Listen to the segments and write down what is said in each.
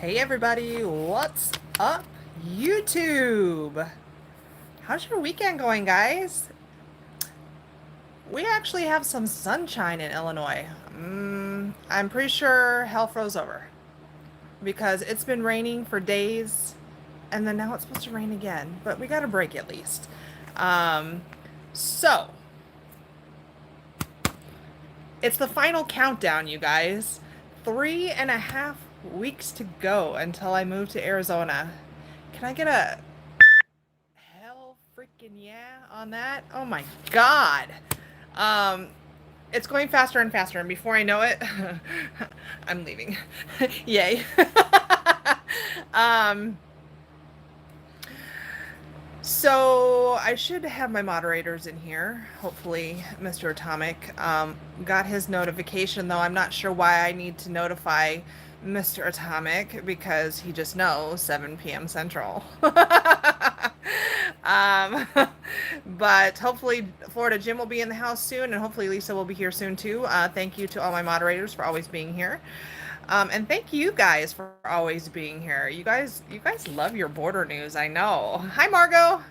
Hey everybody, what's up YouTube? How's your weekend going, guys? We actually have some sunshine in Illinois. I'm pretty sure hell froze over because it's been raining for days and then now it's supposed to rain again, but we got a break at least. Um, so it's the final countdown, you guys. 3.5 weeks to go until I move to Arizona. Can I get a hell freaking yeah on that? Oh my God. Um, it's going faster and faster, and before I know it, I'm leaving. Yay. um, so I should have my moderators in here. Hopefully, Mr. Atomic got his notification, though I'm not sure why I need to notify Mr. Atomic because he just knows 7 p.m. Central. um, but hopefully Florida Jim will be in the house soon, and hopefully Lisa will be here soon too. Thank you to all my moderators for always being here. And thank you guys for always being here. You guys love your border news, I know. Hi, Margot.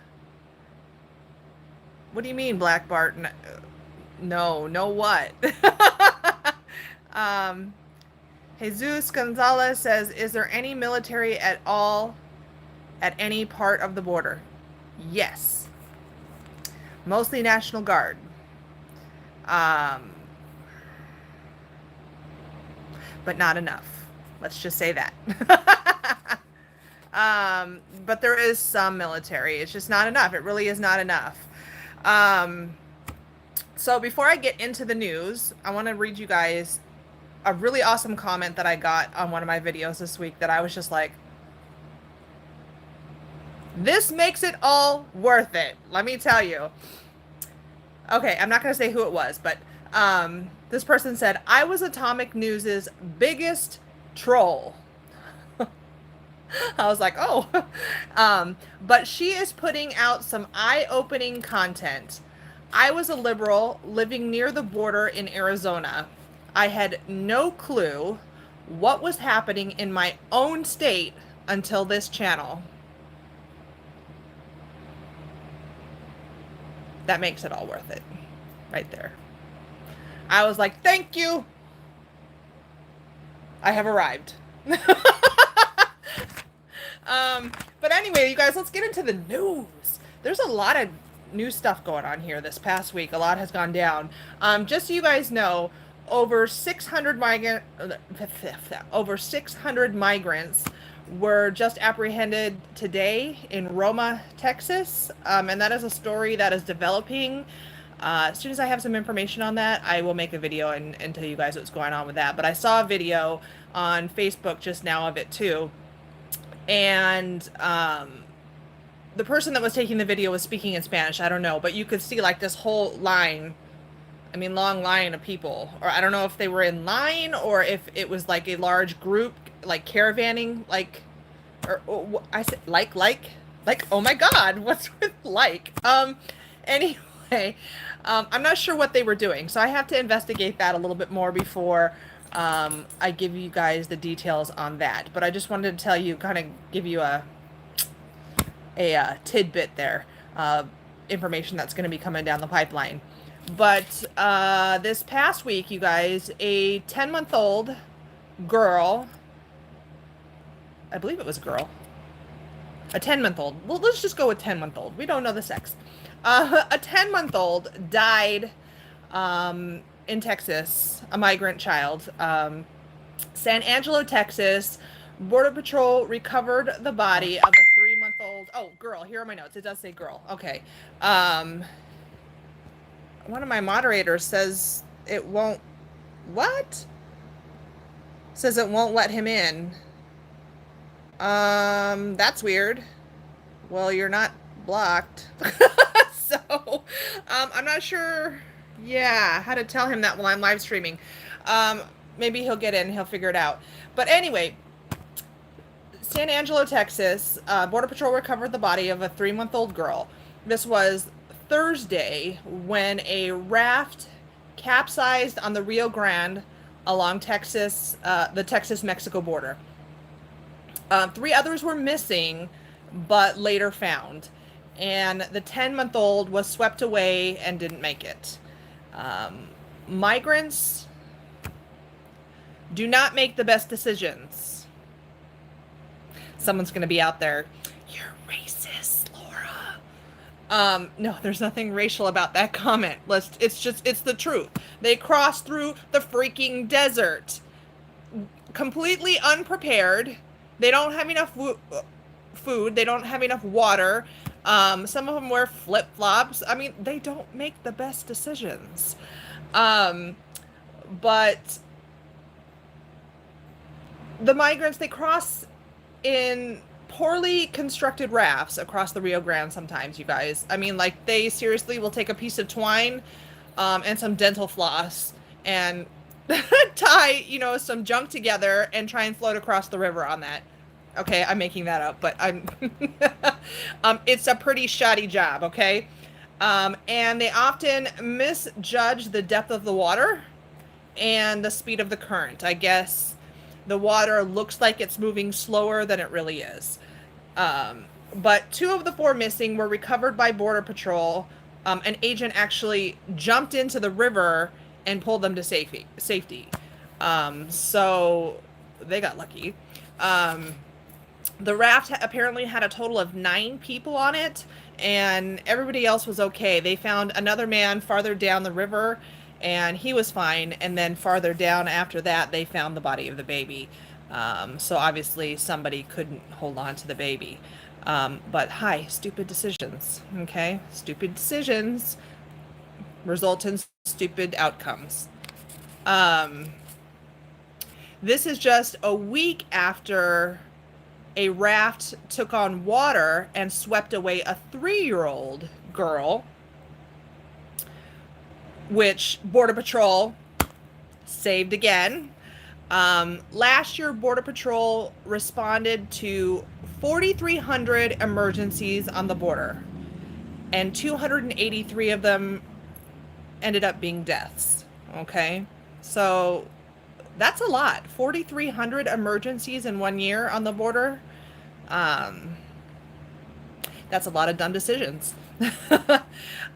What do you mean, Black Bart? No, what? um, Jesus Gonzalez says, is there any military at all at any part of the border? Yes. Mostly National Guard. But not enough. Let's just say that. But there is some military. It's just not enough. It really is not enough. So before I get into the news, I want to read you guys a really awesome comment that I got on one of my videos this week that I was just like, this makes it all worth it. Let me tell you. Okay, I'm not going to say who it was, but this person said, I was Atomic News's biggest troll. I was like, oh. But she is putting out some eye-opening content. I was a liberal living near the border in Arizona. I had no clue what was happening in my own state until this channel. That makes it all worth it. Right there. I was like, thank you. I have arrived. But anyway, you guys, let's get into the news. There's a lot of new stuff going on here this past week. A lot has gone down. Just so you guys know, over 600 migrants were just apprehended today in Roma, Texas. And that is a story that is developing. As soon as I have some information on that, I will make a video and tell you guys what's going on with that. But I saw a video on Facebook just now of it too. And the person that was taking the video was speaking in Spanish. I don't know, but you could see like this whole line, I mean, long line of people. Or I don't know if they were in line or if it was like a large group, like caravanning, like, or I said, like, oh my God, what's with like? Anyway, I'm not sure what they were doing, so I have to investigate that a little bit more before I give you guys the details on that. But I just wanted to tell you, kind of give you a tidbit there, information that's going to be coming down the pipeline. But this past week, you guys, a 10-month-old girl, I believe it was a girl, a 10-month-old. Well, let's just go with 10-month-old. We don't know the sex. A 10-month-old died in Texas, a migrant child. San Angelo, Texas. Border Patrol recovered the body of a 3-month-old. Oh, girl. Here are my notes. It does say girl. Okay. One of my moderators says it won't. What? Says it won't let him in. That's weird. Well, you're not blocked. So, I'm not sure, yeah, how to tell him that while I'm live streaming. Maybe he'll get in, he'll figure it out. But anyway, San Angelo, Texas, Border Patrol recovered the body of a 3-month-old girl. This was Thursday when a raft capsized on the Rio Grande along Texas, the Texas-Mexico border. 3 others were missing, but later found. And the 10-month-old was swept away and didn't make it. Migrants do not make the best decisions. Someone's going to be out there, you're racist, Laura. No, there's nothing racial about that comment. It's the truth. They crossed through the freaking desert completely unprepared. They don't have enough food. They don't have enough water. Some of them wear flip-flops. I mean, they don't make the best decisions. But the migrants, they cross in poorly constructed rafts across the Rio Grande sometimes, you guys. I mean, like, they seriously will take a piece of twine and some dental floss and tie, some junk together and try and float across the river on that. Okay, I'm making that up, but I'm it's a pretty shoddy job, okay? And they often misjudge the depth of the water and the speed of the current. I guess the water looks like it's moving slower than it really is. But 2 of the 4 missing were recovered by Border Patrol. An agent actually jumped into the river and pulled them to safety. So they got lucky. The raft apparently had a total of 9 people on it, and everybody else was okay. They found another man farther down the river, and he was fine. And then farther down after that, they found the body of the baby. So obviously somebody couldn't hold on to the baby. But hi, stupid decisions, okay? Stupid decisions result in stupid outcomes. This is just a week after a raft took on water and swept away a 3-year-old girl, which Border Patrol saved again. Last year, Border Patrol responded to 4,300 emergencies on the border, and 283 of them ended up being deaths. Okay, so that's a lot. 4,300 emergencies in 1 year on the border. That's a lot of dumb decisions.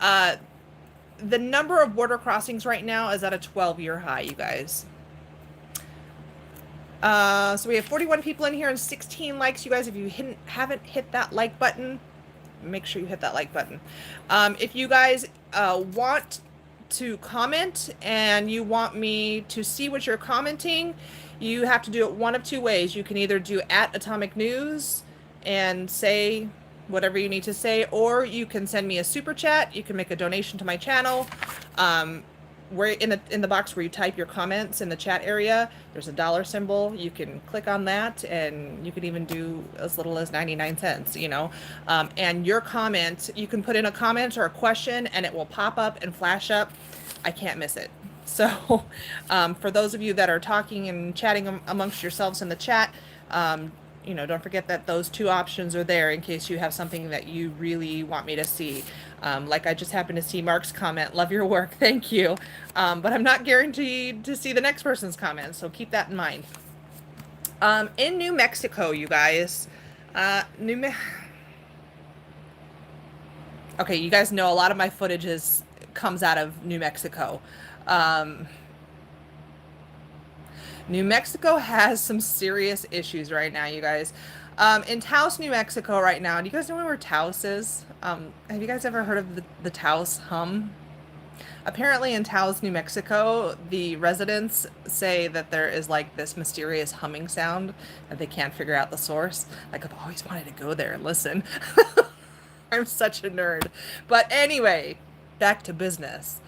The number of border crossings right now is at a 12-year high, you guys. So we have 41 people in here and 16 likes. You guys, if you haven't hit that like button, make sure you hit that like button. If you guys want to comment and you want me to see what you're commenting, you have to do it one of 2 ways. You can either do @AtomicNews and say whatever you need to say, or you can send me a super chat. You can make a donation to my channel. Where in the box where you type your comments in the chat area, there's a dollar symbol. You can click on that, and you can even do as little as 99 cents, and your comment, you can put in a comment or a question and it will pop up and flash up. I can't miss it. So for those of you that are talking and chatting amongst yourselves in the chat, don't forget that those 2 options are there in case you have something that you really want me to see. Like I just happened to see Mark's comment, love your work, thank you. But I'm not guaranteed to see the next person's comment, so keep that in mind. In New Mexico, you guys, okay, you guys know a lot of my footage comes out of New Mexico. New Mexico has some serious issues right now, you guys. In Taos, New Mexico right now, do you guys know where Taos is? Have you guys ever heard of the Taos hum? Apparently in Taos, New Mexico, the residents say that there is like this mysterious humming sound that they can't figure out the source. Like, I've always wanted to go there and listen. I'm such a nerd. But anyway, back to business.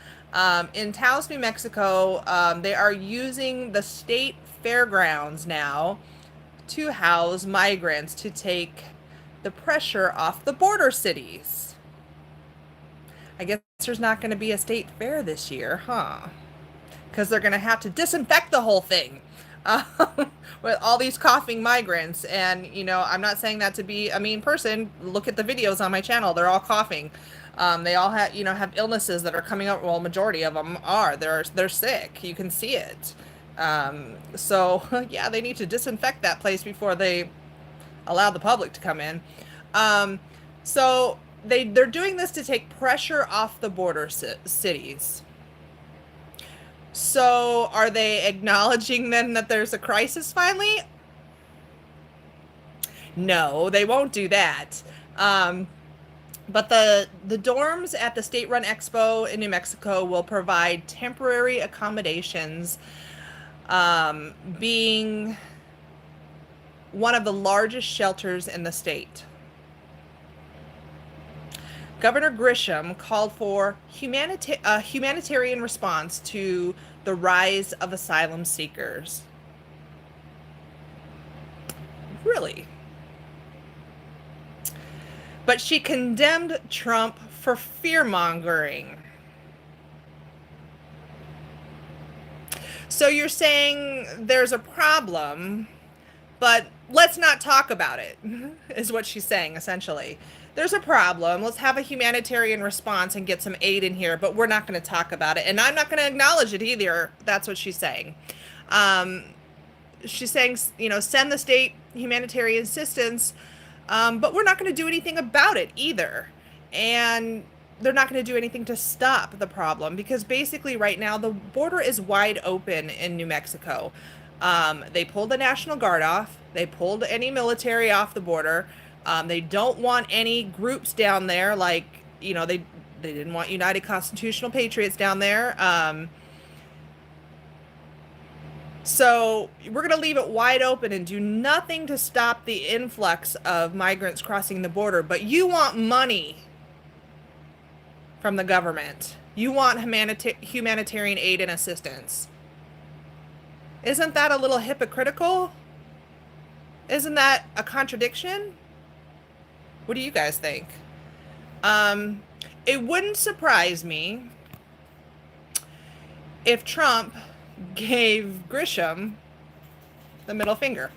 In Taos, New Mexico, they are using the state fairgrounds now to house migrants to take the pressure off the border cities. I guess there's not going to be a state fair this year, huh? Because they're going to have to disinfect the whole thing with all these coughing migrants. And, I'm not saying that to be a mean person. Look at the videos on my channel. They're all coughing. They all have, have illnesses that are coming up. Well, majority of them are. They're sick. You can see it. So, yeah, they need to disinfect that place before they allow the public to come in. So they're doing this to take pressure off the border cities. So are they acknowledging then that there's a crisis finally? No, they won't do that. But the dorms at the state-run expo in New Mexico will provide temporary accommodations, being one of the largest shelters in the state. Governor Grisham called for a humanitarian response to the rise of asylum seekers. Really? But she condemned Trump for fear-mongering. So you're saying there's a problem, but let's not talk about it, is what she's saying, essentially. There's a problem. Let's have a humanitarian response and get some aid in here, but we're not going to talk about it. And I'm not going to acknowledge it either. That's what she's saying. She's saying, you know, send the state humanitarian assistance, but we're not going to do anything about it either. And they're not going to do anything to stop the problem, because basically right now the border is wide open in New Mexico. They pulled the National Guard off. They pulled any military off the border. They don't want any groups down there, like, you know, they didn't want United Constitutional Patriots down there. So we're going to leave it wide open and do nothing to stop the influx of migrants crossing the border. But you want money from the government. You want humanitarian aid and assistance. Isn't that a little hypocritical? Isn't that a contradiction? What do you guys think? It wouldn't surprise me if Trump gave Grisham the middle finger.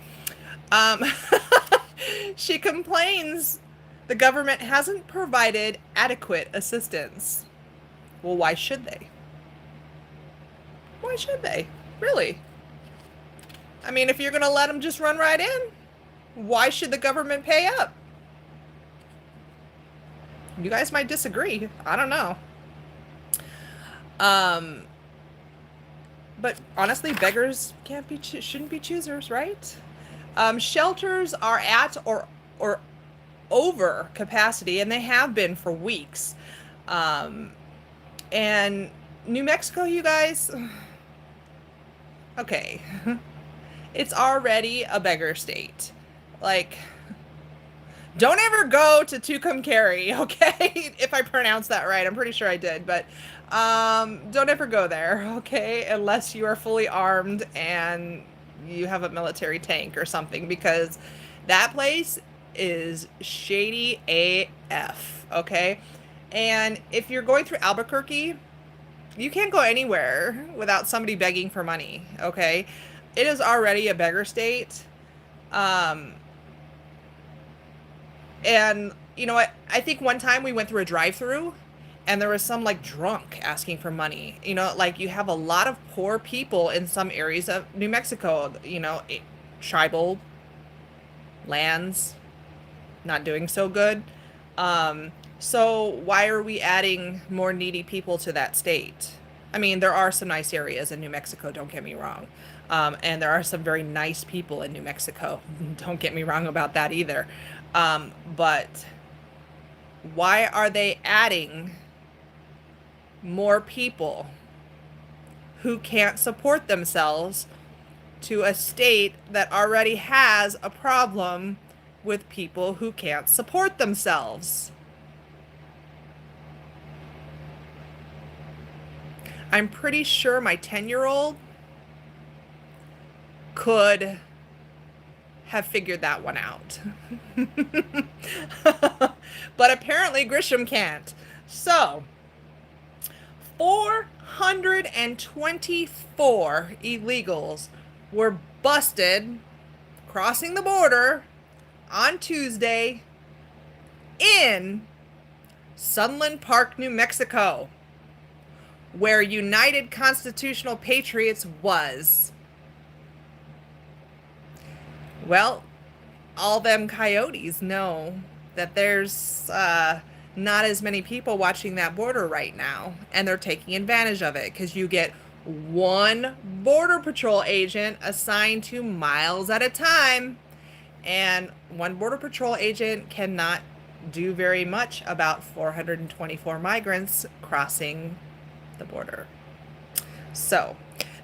She complains the government hasn't provided adequate assistance. Well, why should they? Why should they? Really? I mean, if you're going to let them just run right in, why should the government pay up? You guys might disagree. I don't know. But honestly, beggars shouldn't be choosers, right? Shelters are at or over capacity, and they have been for weeks. And New Mexico, you guys, okay, it's already a beggar state. Like, don't ever go to Tucumcari, okay? If I pronounced that right, I'm pretty sure I did, but don't ever go there, okay? Unless you are fully armed and you have a military tank or something, because that place is shady AF, okay? And if you're going through Albuquerque, you can't go anywhere without somebody begging for money, okay? It is already a beggar state. And you know what? I think one time we went through a drive-through and there was some like drunk asking for money. You know, like you have a lot of poor people in some areas of New Mexico, you know, tribal lands not doing so good. So why are we adding more needy people to that state? I mean, there are some nice areas in New Mexico, don't get me wrong. And there are some very nice people in New Mexico. Don't get me wrong about that either. But why are they adding more people who can't support themselves to a state that already has a problem with people who can't support themselves? I'm pretty sure my 10-year-old could have figured that one out. But apparently Grisham can't. So, 424 illegals were busted crossing the border on Tuesday in Sunland Park, New Mexico, where United Constitutional Patriots was. Well, all them coyotes know that there's not as many people watching that border right now, and they're taking advantage of it because you get one border patrol agent assigned to miles at a time, and one border patrol agent cannot do very much about 424 migrants crossing the border. So,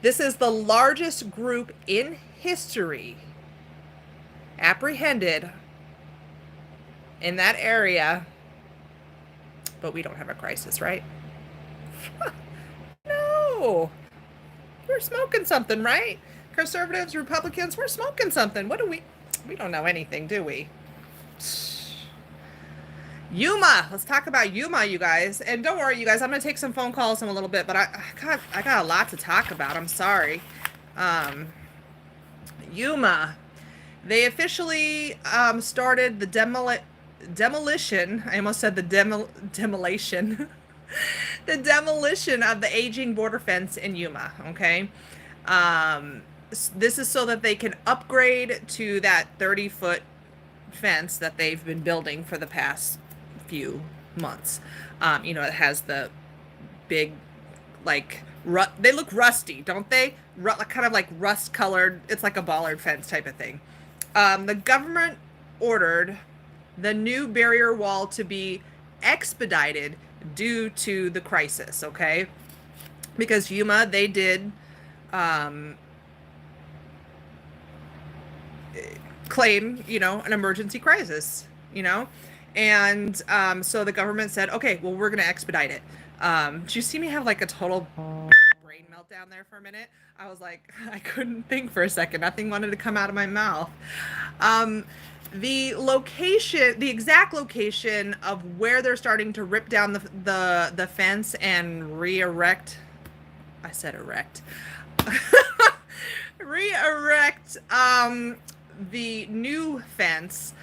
this is the largest group in history apprehended in that area, but we don't have a crisis, right? No. We're smoking something, right? Conservatives, Republicans, we're smoking something. What do we don't know anything, do we? Yuma. Let's talk about Yuma, you guys. And don't worry, you guys, I'm going to take some phone calls in a little bit, but I got a lot to talk about. I'm sorry. Yuma. They officially started the demolition. I almost said the demolition. The demolition of the aging border fence in Yuma, okay? This is so that they can upgrade to that 30-foot fence that they've been building for the past few months. You know, it has the big, like, they look rusty, don't they? Kind of like rust-colored. It's like a bollard fence type of thing. The government ordered the new barrier wall to be expedited due to the crisis, okay? Because Yuma, they did claim, you know, an emergency crisis, you know? And so the government said, okay, well, we're going to expedite it. Did you see me have like a total brain meltdown there for a minute? I was like, I couldn't think for a second. Nothing wanted to come out of my mouth. The location, the exact location of where they're starting to rip down the fence and re-erect, I said erect, re-erect the new fence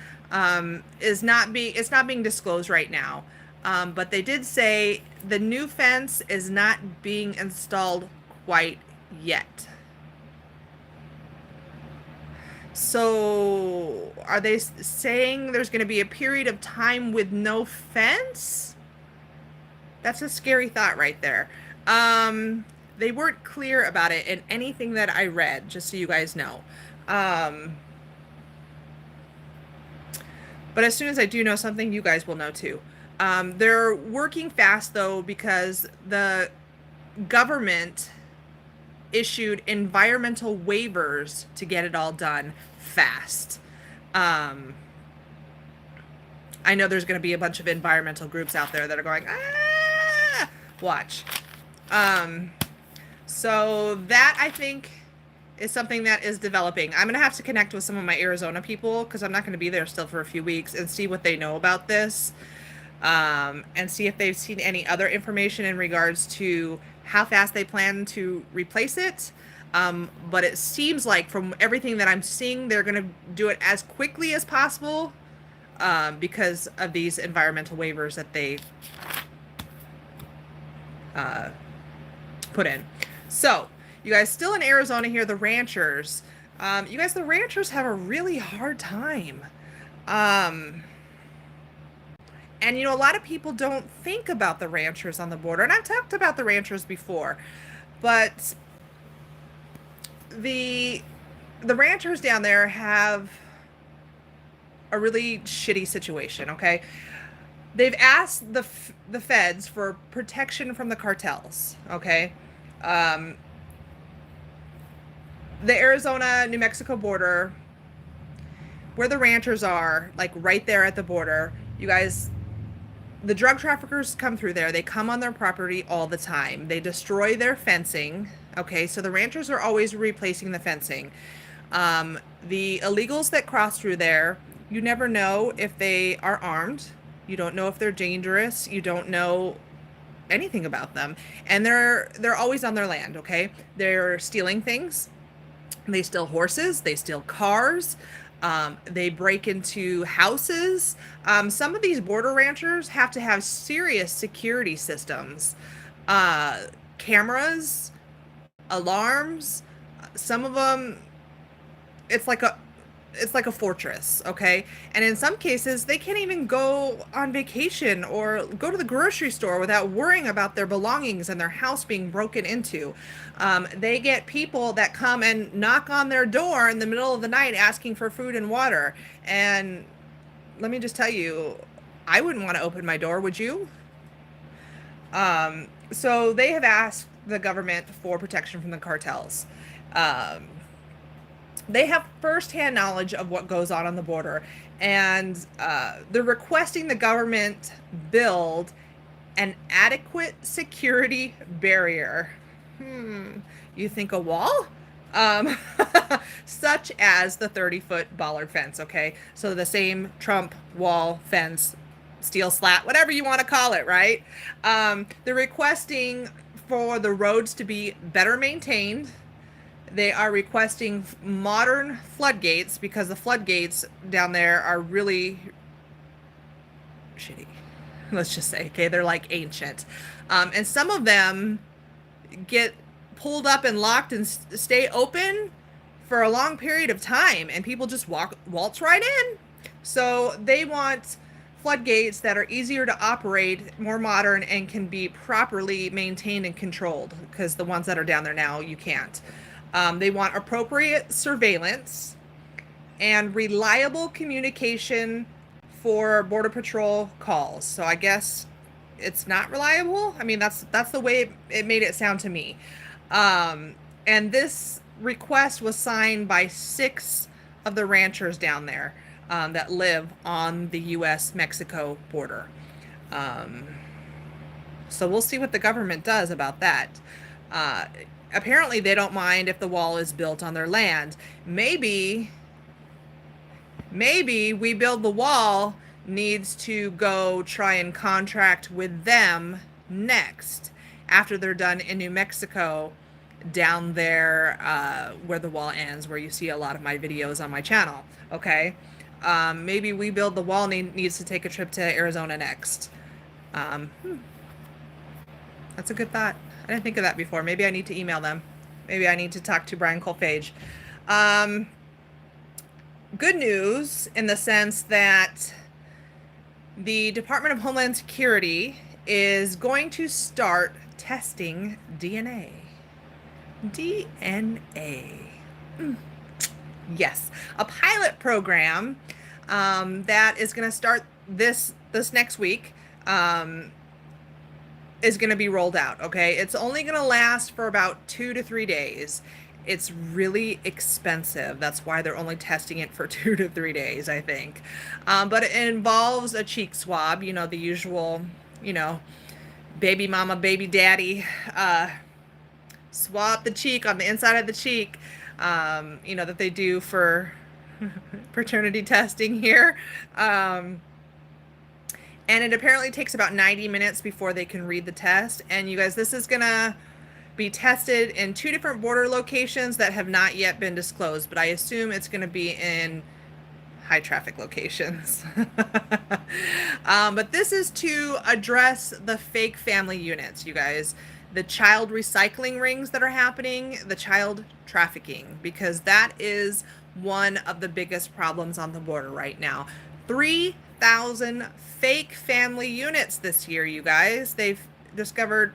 it's not being disclosed right now. But they did say the new fence is not being installed quite yet. So are they saying there's going to be a period of time with no fence? That's a scary thought right there. They weren't clear about it in anything that I read, just so you guys know. But as soon as I do know something, you guys will know too. They're working fast though, because the government issued environmental waivers to get it all done fast. I know there's going to be a bunch of environmental groups out there that are going, ah, watch. So that, I think, is something that is developing. I'm going to have to connect with some of my Arizona people, because I'm not going to be there still for a few weeks, and see what they know about this, and see if they've seen any other information in regards to how fast they plan to replace it. But it seems like from everything that I'm seeing, they're going to do it as quickly as possible, because of these environmental waivers that they put in. So, you guys, still in Arizona here, the ranchers. You guys, the ranchers have a really hard time. And, you know, a lot of people don't think about the ranchers on the border. And I've talked about the ranchers before. But the ranchers down there have a really shitty situation, okay? They've asked the feds for protection from the cartels, okay? The Arizona-New Mexico border, where the ranchers are, like right there at the border, you guys, the drug traffickers come through there. They come on their property all the time. They destroy their fencing, okay? So the ranchers are always replacing the fencing. The illegals that cross through there, you never know if they are armed. You don't know if they're dangerous. You don't know anything about them. And they're always on their land, okay? They're stealing things. They steal horses. They steal cars. They break into houses. Some of these border ranchers have to have serious security systems. Cameras, alarms. Some of them, it's like it's like a fortress, okay? And in some cases, they can't even go on vacation or go to the grocery store without worrying about their belongings and their house being broken into. They get people that come and knock on their door in the middle of the night asking for food and water. And let me just tell you, I wouldn't want to open my door, would you? So they have asked the government for protection from the cartels. Um, they have firsthand knowledge of what goes on the border, and they're requesting the government build an adequate security barrier. You think a wall? Um, such as the 30-foot bollard fence, okay? So the same Trump wall fence, steel slat, whatever you want to call it, right? They're requesting for the roads to be better maintained. They are requesting modern floodgates because the floodgates down there are really shitty. Let's just say, okay, they're like ancient. And some of them get pulled up and locked and stay open for a long period of time, and people just waltz right in. So they want floodgates that are easier to operate, more modern, and can be properly maintained and controlled, because the ones that are down there now, you can't. They want appropriate surveillance and reliable communication for Border Patrol calls. So I guess it's not reliable. I mean, that's the way it made it sound to me. And this request was signed by 6 of the ranchers down there that live on the U.S.-Mexico border. So we'll see what the government does about that. Apparently they don't mind if the wall is built on their land. Maybe We Build the Wall needs to go try and contract with them next, after they're done in New Mexico, down there where the wall ends, where you see a lot of my videos on my channel, okay? Maybe We Build the Wall needs to take a trip to Arizona next. That's a good thought. I didn't think of that before. Maybe I need to email them. Maybe I need to talk to Brian Colfage. Good news in the sense that the Department of Homeland Security is going to start testing DNA. DNA. Yes, a pilot program that is going to start this next week. Is going to be rolled out, okay? It's only going to last for about 2 to 3 days. It's really expensive. That's why they're only testing it for 2 to 3 days, I think. But it involves a cheek swab, you know, the usual, you know, baby mama, baby daddy, swab the cheek on the inside of the cheek, you know, that they do for paternity testing here. And it apparently takes about 90 minutes before they can read the test. And you guys, this is going to be tested in 2 different border locations that have not yet been disclosed, but I assume it's going to be in high traffic locations. But this is to address the fake family units, you guys. The child recycling rings that are happening, the child trafficking, because that is one of the biggest problems on the border right now. 3,000 fake family units this year, you guys. They've discovered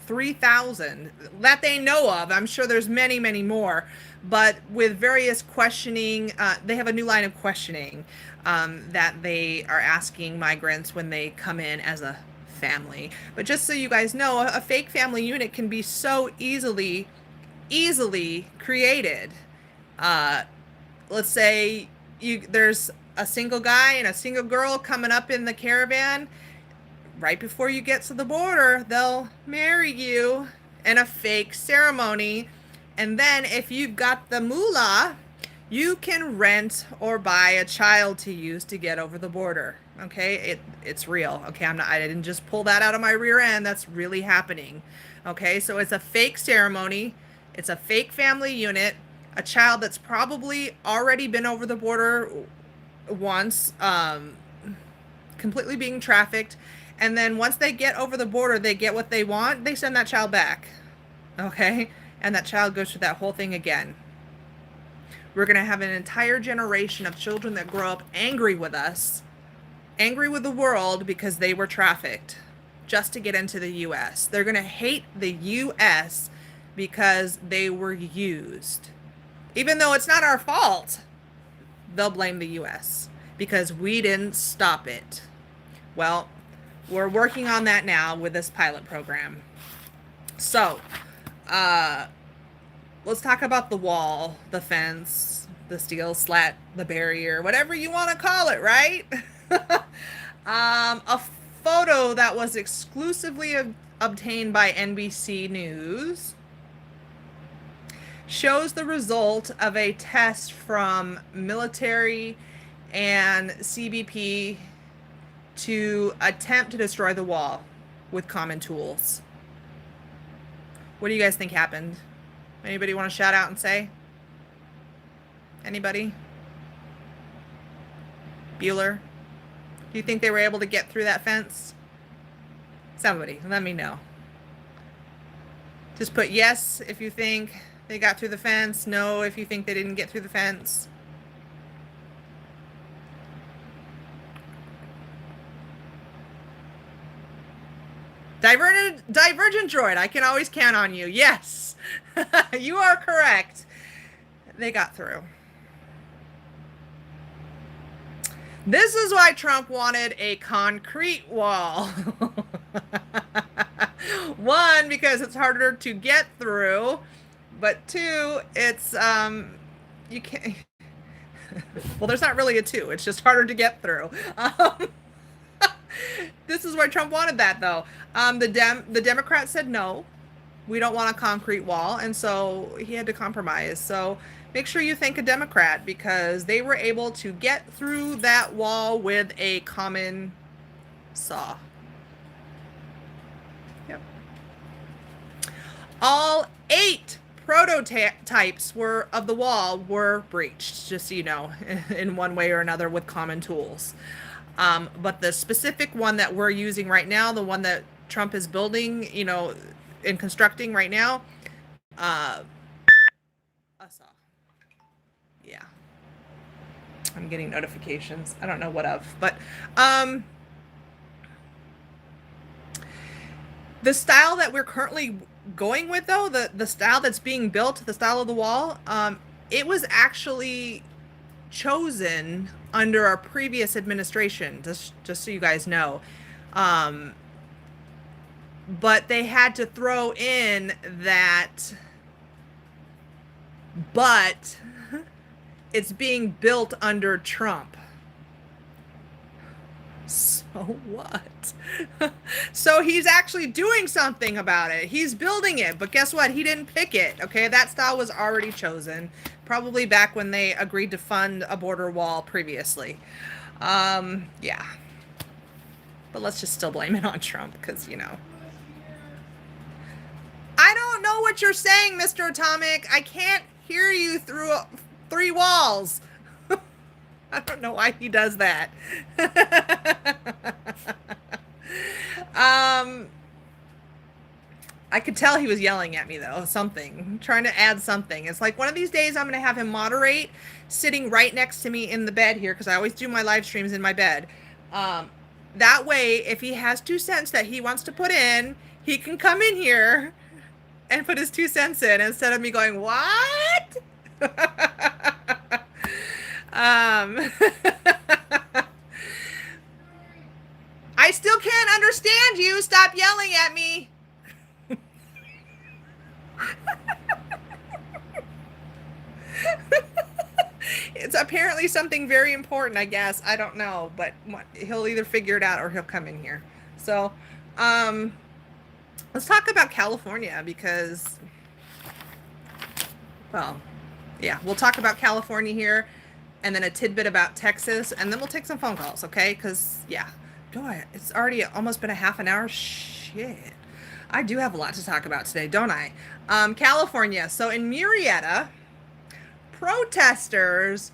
3,000 that they know of. I'm sure there's many, many more, but with various questioning, they have a new line of questioning that they are asking migrants when they come in as a family. But just so you guys know, a fake family unit can be so easily created. Let's say there's a single guy and a single girl coming up in the caravan. Right before you get to the border, they'll marry you in a fake ceremony. And then if you've got the moolah, you can rent or buy a child to use to get over the border. Okay, it's real. Okay, I didn't just pull that out of my rear end. That's really happening. Okay, so it's a fake ceremony. It's a fake family unit. A child that's probably already been over the border once, completely being trafficked. And then once they get over the border, they get what they want, they send that child back. Okay? And that child goes through that whole thing again. We're going to have an entire generation of children that grow up angry with us, angry with the world because they were trafficked just to get into the US. They're going to hate the US because they were used. Even though it's not our fault, they'll blame the US because we didn't stop it. Well, we're working on that now with this pilot program. So, let's talk about the wall, the fence, the steel slat, the barrier, whatever you want to call it, right? A photo that was exclusively obtained by NBC News shows the result of a test from military and CBP to attempt to destroy the wall with common tools. What do you guys think happened? Anybody want to shout out and say? Anybody? Bueller? Do you think they were able to get through that fence? Somebody, let me know. Just put yes if you think they got through the fence, no if you think they didn't get through the fence. Divergent droid, I can always count on you. Yes, you are correct. They got through. This is why Trump wanted a concrete wall. One, because it's harder to get through, but two, it's you can't. Well, there's not really a two. It's just harder to get through. This is why Trump wanted that, though. The Democrats said no, we don't want a concrete wall, and so he had to compromise. So make sure you thank a Democrat because they were able to get through that wall with a common saw. Yep. All 8 prototypes of the wall were breached, just so you know, in one way or another with common tools. But the specific one that we're using right now, the one that Trump is building, you know, and constructing right now, a saw. Yeah. I'm getting notifications. I don't know what of, but the style that we're currently going with, though, the style that's being built, the style of the wall, it was actually chosen under our previous administration, just so you guys know. But they had to throw in that, but it's being built under Trump. So what? So he's actually doing something about it. He's building it, but guess what? He didn't pick it. Okay, that style was already chosen, probably back when they agreed to fund a border wall previously. Yeah. But let's just still blame it on Trump because, you know. I don't know what you're saying, Mr. Atomic. I can't hear you through 3 walls. I don't know why he does that. I could tell he was yelling at me, though. Something. Trying to add something. It's like one of these days I'm going to have him moderate sitting right next to me in the bed here because I always do my live streams in my bed. That way, if he has 2 cents that he wants to put in, he can come in here and put his 2 cents in instead of me going, what? I still can't understand you. Stop yelling at me. It's apparently something very important, I guess. I don't know, but he'll either figure it out or he'll come in here. So, let's talk about California because, well, yeah, we'll talk about California here and then a tidbit about Texas, and then we'll take some phone calls, okay? Because, yeah, boy, it's already almost been a half an hour. Shit. I do have a lot to talk about today, don't I? California. So in Murrieta, protesters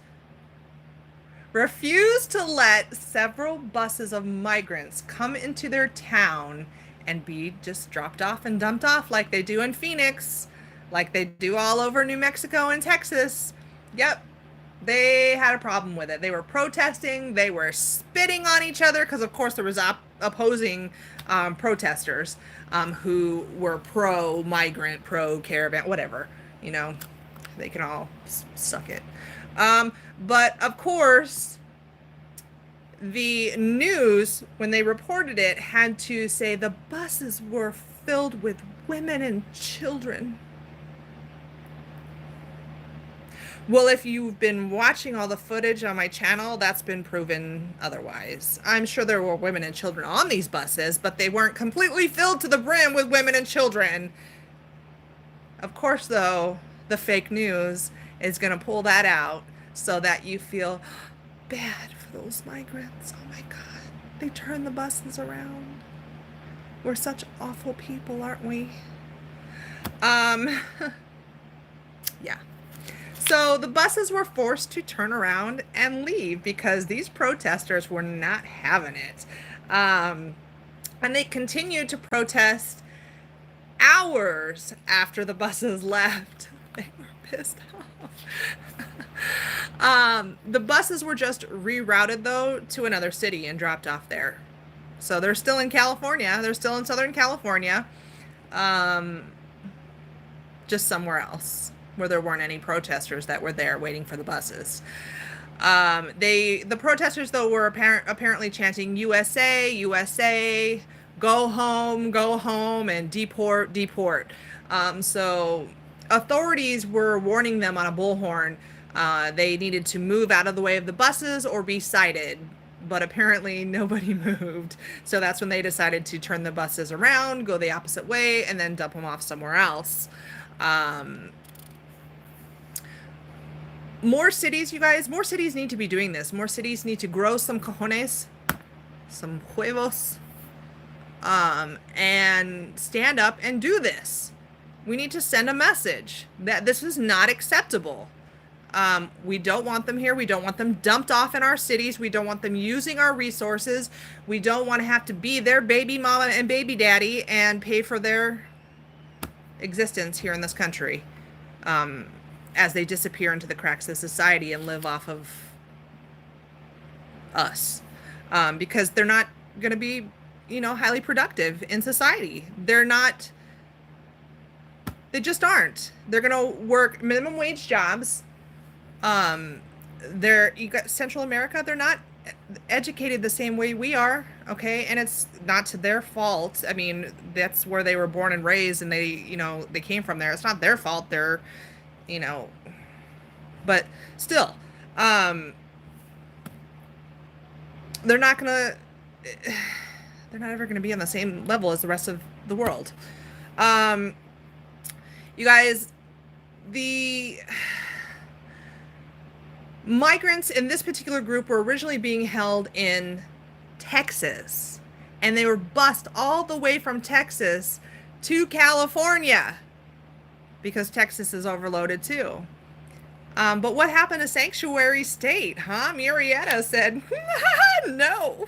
refused to let several buses of migrants come into their town and be just dropped off and dumped off like they do in Phoenix, like they do all over New Mexico and Texas. Yep. They had a problem with it. They were protesting. They were spitting on each other because, of course, there was opposing protesters who were pro-migrant, pro-caravan, whatever. You know, they can all suck it. But, of course, the news, when they reported it, had to say the buses were filled with women and children. Well, if you've been watching all the footage on my channel, that's been proven otherwise. I'm sure there were women and children on these buses, but they weren't completely filled to the brim with women and children. Of course, though, the fake news is going to pull that out so that you feel bad for those migrants. Oh my God, they turned the buses around. We're such awful people, aren't we? Yeah. So the buses were forced to turn around and leave because these protesters were not having it. And they continued to protest hours after the buses left. They were pissed off. The buses were just rerouted, though, to another city and dropped off there. So they're still in California. They're still in Southern California. Just somewhere else, where there weren't any protesters that were there waiting for the buses. The protesters, though, were apparently chanting USA, USA, go home, and deport, deport. So authorities were warning them on a bullhorn. They needed to move out of the way of the buses or be cited. But apparently nobody moved. So that's when they decided to turn the buses around, go the opposite way, and then dump them off somewhere else. More cities, you guys, more cities need to be doing this. More cities need to grow some cojones, some huevos, and stand up and do this. We need to send a message that this is not acceptable. We don't want them here. We don't want them dumped off in our cities. We don't want them using our resources. We don't want to have to be their baby mama and baby daddy and pay for their existence here in this country as they disappear into the cracks of society and live off of us, because they're not going to be, you know, highly productive in society. They just aren't. They're going to work minimum wage jobs. You got Central America, they're not educated the same way we are, okay? And it's not to their fault. I mean, that's where they were born and raised, and they, you know, they came from there. It's not their fault. They're, you know, but still, they're not ever gonna be on the same level as the rest of the world. You guys, the migrants in this particular group were originally being held in Texas, and they were bused all the way from Texas to California because Texas is overloaded too. But what happened to Sanctuary State, huh? Murrieta said, no.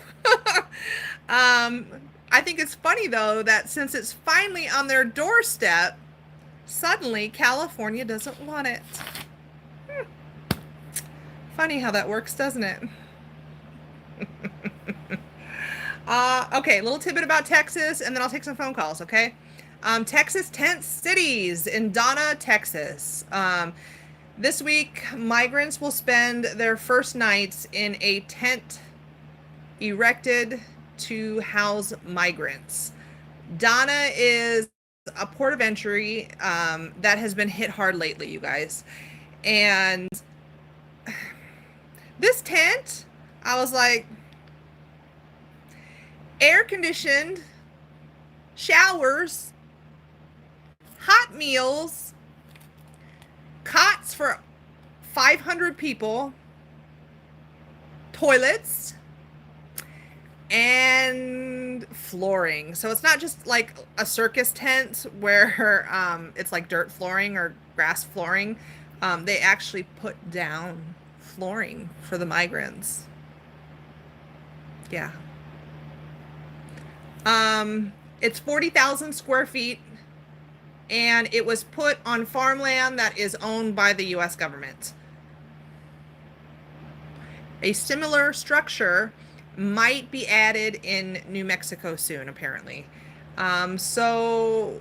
I think it's funny, though, that since it's finally on their doorstep, suddenly California doesn't want it. Funny how that works, doesn't it? Okay, a little tidbit about Texas, and then I'll take some phone calls, okay? Texas tent cities in Donna, Texas. This week, migrants will spend their first nights in a tent erected to house migrants. Donna is a port of entry that has been hit hard lately, you guys. And this tent, I was like, air conditioned, showers, hot meals, cots for 500 people, toilets, and flooring. So it's not just like a circus tent where it's like dirt flooring or grass flooring. They actually put down flooring for the migrants. Yeah. It's 40,000 square feet, and it was put on farmland that is owned by the U.S. government. A similar structure might be added in New Mexico soon, apparently. So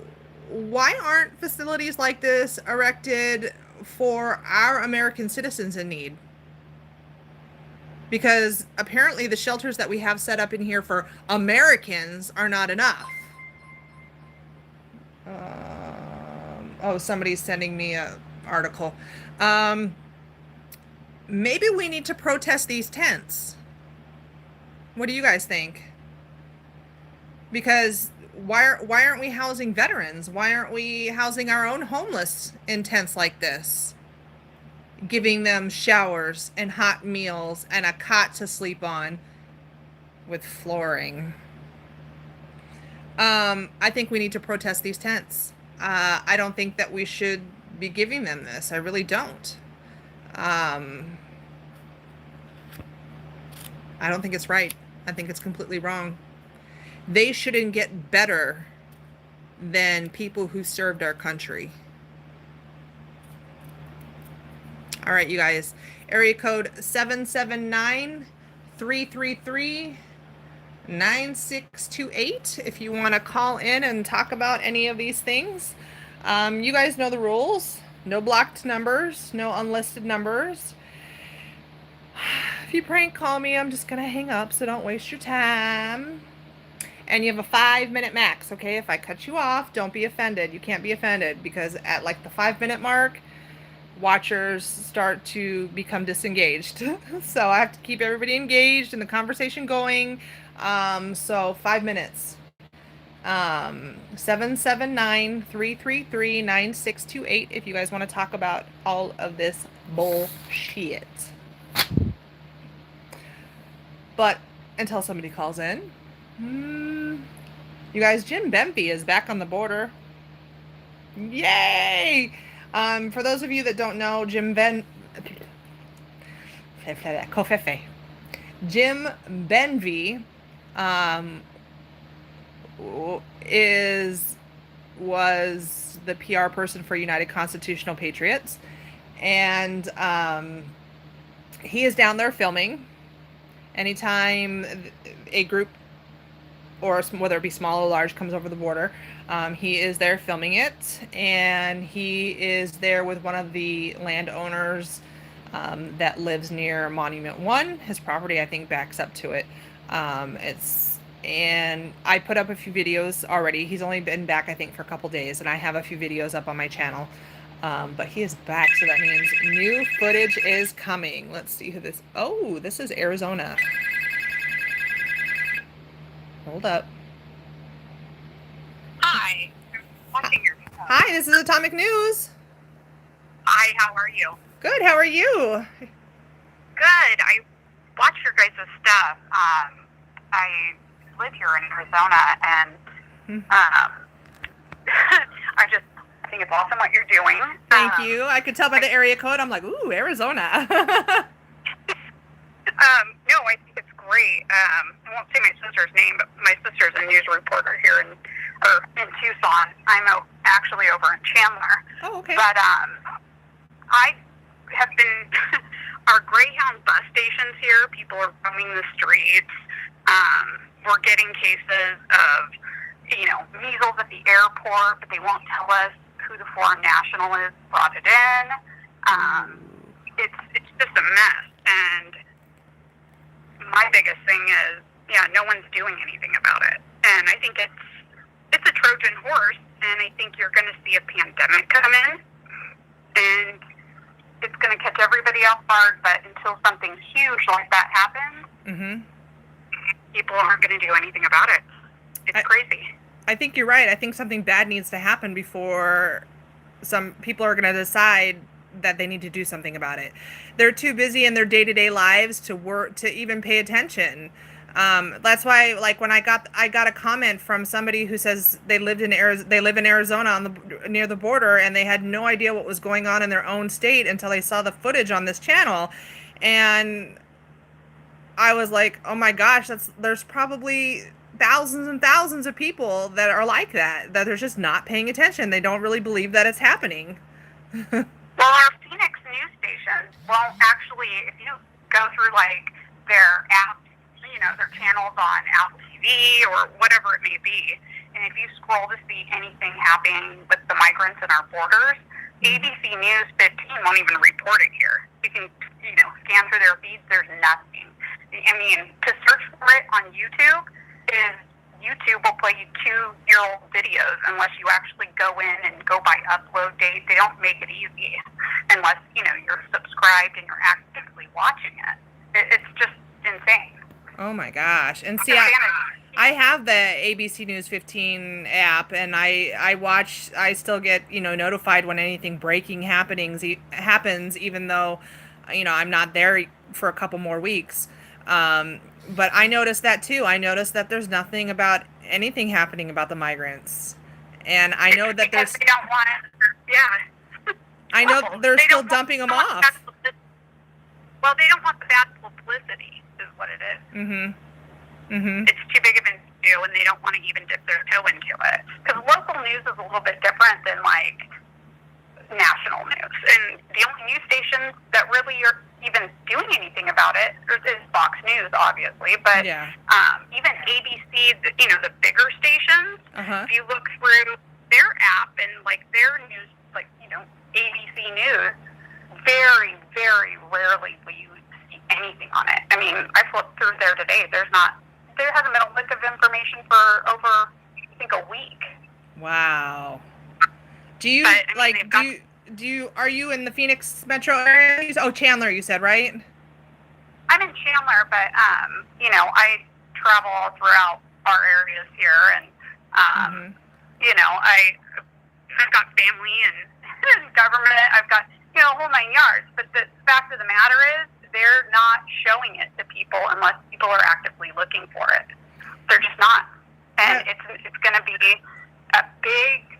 why aren't facilities like this erected for our American citizens in need? Because apparently the shelters that we have set up in here for Americans are not enough. Oh, somebody's sending me a article. Maybe we need to protest these tents. What do you guys think? Because why aren't we housing veterans? Why aren't we housing our own homeless in tents like this? Giving them showers and hot meals and a cot to sleep on with flooring. I think we need to protest these tents. I don't think that we should be giving them this. I really don't. I don't think it's right. I think it's completely wrong. They shouldn't get better than people who served our country. All right, you guys. Area code 779-333-9628 if you want to call in and talk about any of these things. You guys know the rules. No blocked numbers, no unlisted numbers. If you prank call me, I'm just going to hang up, so don't waste your time. And you have a 5-minute max, okay? If I cut you off, don't be offended. You can't be offended because at like the 5-minute mark, watchers start to become disengaged. So I have to keep everybody engaged and the conversation going. So 5 minutes. 779-333-9628 if you guys want to talk about all of this bullshit. But until somebody calls in, you guys, Jim Benvey is back on the border. Yay! For those of you that don't know, Jim Benvey was the PR person for United Constitutional Patriots, and he is down there filming. Anytime a group, or whether it be small or large, comes over the border, he is there filming it, and he is there with one of the landowners that lives near Monument 1. His property, I think, backs up to it. And I put up a few videos already. He's only been back, I think, for a couple days, and I have a few videos up on my channel. But he is back, so that means new footage is coming. Let's see who this... Oh, this is Arizona. Hold up. Hi. I'm watching your video. Hi, this is Atomic News. Hi, how are you? Good, how are you? Good. I watch your guys' stuff. I live here in Arizona, and I think it's awesome what you're doing. Thank you. I could tell by the area code. I'm like, ooh, Arizona. No, I think it's great. I won't say my sister's name, but my sister's a news reporter here in Tucson. I'm actually over in Chandler. Oh, okay. But I have been our Greyhound bus stations here. People are roaming the streets. We're getting cases of, measles at the airport, but they won't tell us who the foreign national is brought it in. It's just a mess. And my biggest thing is, no one's doing anything about it. And I think it's a Trojan horse, and I think you're going to see a pandemic come in, and it's going to catch everybody off guard, but until something huge like that happens, people aren't going to do anything about it. It's crazy. I think you're right. I think something bad needs to happen before some people are going to decide that they need to do something about it. They're too busy in their day-to-day lives to work, to even pay attention. That's why, like, when I got a comment from somebody who says they live in Arizona near the border, and they had no idea what was going on in their own state until they saw the footage on this channel, and I was like, oh my gosh, there's probably thousands and thousands of people that are like that they're just not paying attention. They don't really believe that it's happening. Well, our Phoenix news stations won't actually, if you go through, like, their apps, their channels on Apple TV or whatever it may be. And if you scroll to see anything happening with the migrants in our borders, ABC News 15 won't even report it here. You can, scan through their feeds. There's nothing. I mean, to search for it on YouTube will play you 2-year-old videos unless you actually go in and go by upload date. They don't make it easy unless, you're subscribed and you're actively watching it. It's just insane. Oh my gosh. And see, I have the ABC News 15 app, and I still get, notified when anything breaking happens, even though, I'm not there for a couple more weeks. But I noticed that too. I noticed that there's nothing about anything happening about the migrants. And I know that because they don't want it. Yeah. I know they're still dumping them off. Well, they don't want the bad publicity, is what it is. It's too big of an issue, and they don't want to even dip their toe into it. Because local news is a little bit different than, national news. And the only news stations that really are even doing anything about it is Fox News, obviously. But even ABC, the bigger stations, if you look through their app and, their news, ABC News, very, very rarely will you see anything on it. I mean, I flipped through there today. There hasn't been a lick of information for over, I think, a week. Wow. Do you, are you in the Phoenix metro area? Oh, Chandler, you said, right? I'm in Chandler, but, I travel all throughout our areas here, and, I've got family and government. I've got, a whole 9 yards. But the fact of the matter is, they're not showing it to people unless people are actively looking for it. They're just not. And it's going to be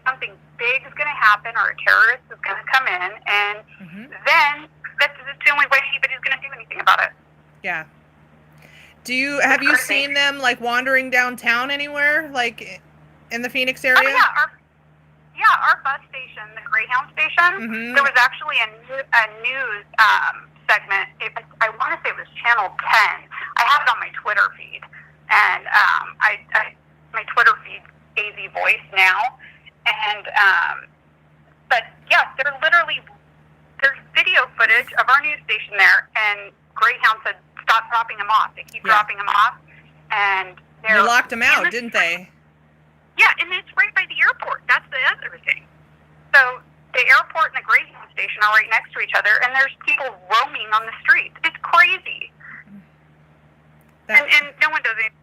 something big is going to happen, or a terrorist is going to come in, and then that's the only way anybody's going to do anything about it. Yeah. Have you seen them wandering downtown anywhere, in the Phoenix area? Oh, yeah, our bus station, the Greyhound station, there was actually a news segment. I want to say it was Channel 10. I have it on my Twitter feed, and my Twitter feed AZ Voice now, and but yeah, there's video footage of our news station there, and Greyhound said stop dropping them off. They keep dropping them off, and they locked them out, didn't they? Yeah, and it's right by the airport. That's the other thing. So the airport and the Greyhound station are right next to each other, and there's people roaming on the streets. It's crazy. And no one does anything.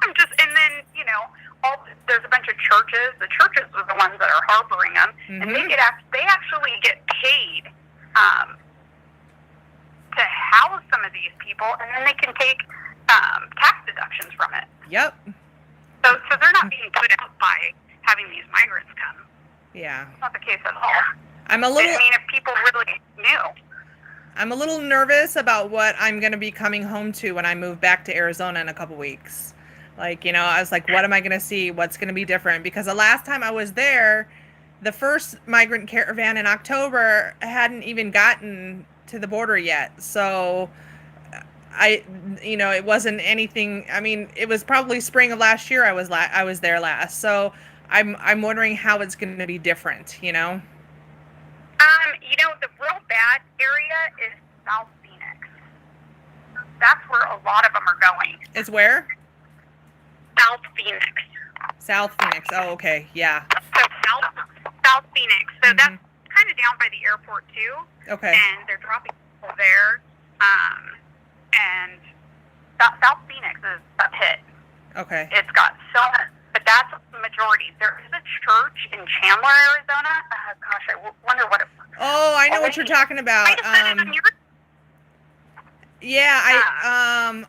And then, there's a bunch of churches. The churches are the ones that are harboring them, and they actually get paid to house some of these people, and then they can take tax deductions from it. Yep. So they're not being put out by having these migrants come. Yeah. That's not the case at all. If people really knew. I'm a little nervous about what I'm going to be coming home to when I move back to Arizona in a couple weeks. I was like, what am I going to see? What's going to be different? Because the last time I was there, the first migrant caravan in October hadn't even gotten to the border yet. So it wasn't anything. I mean, it was probably spring of last year I was there last. So I'm wondering how it's going to be different, The real bad area is South Phoenix. That's where a lot of them are going. It's where? South Phoenix. South Phoenix. Oh, okay. Yeah. So South Phoenix. So that's kind of down by the airport too. Okay. And they're dropping people there. And South Phoenix is a hit. Okay. It's got so much, but that's the majority. There is a church in Chandler, Arizona. Gosh, I wonder what it was. Oh, I know what you're talking about.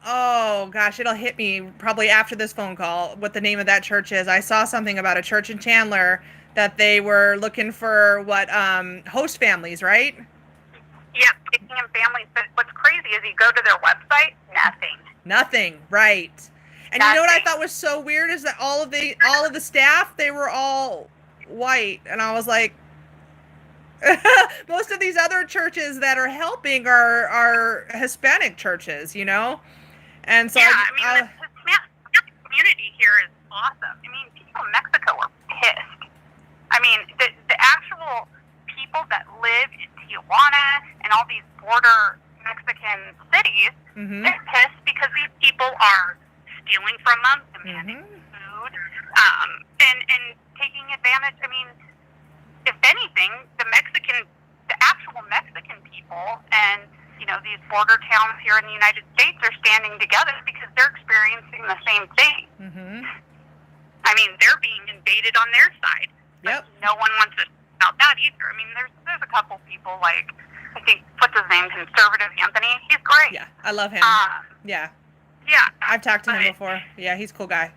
Oh gosh, it'll hit me probably after this phone call what the name of that church is. I saw something about a church in Chandler that they were looking for host families, right? Yeah, taking in families. But what's crazy is you go to their website, Nothing, right. And you know what I thought was so weird is that all of the staff, they were all white, and I was like, most of these other churches that are helping are Hispanic churches, you know? And so yeah, I mean, the Hispanic community here is awesome. I mean, people in Mexico are pissed. I mean, the actual people that live in Tijuana and all these border Mexican cities, they're pissed because these people are stealing from them, demanding food, and taking advantage. I mean, if anything, the actual Mexican people and, you know, these border towns here in the United States are standing together because they're experiencing the same thing. I mean, they're being invaded on their side. But no one wants to talk about that either. I mean, there's a couple people, like, I think, what's his name, Conservative Anthony? He's great. Yeah, I love him. Yeah. I've talked to him before. Yeah, he's a cool guy.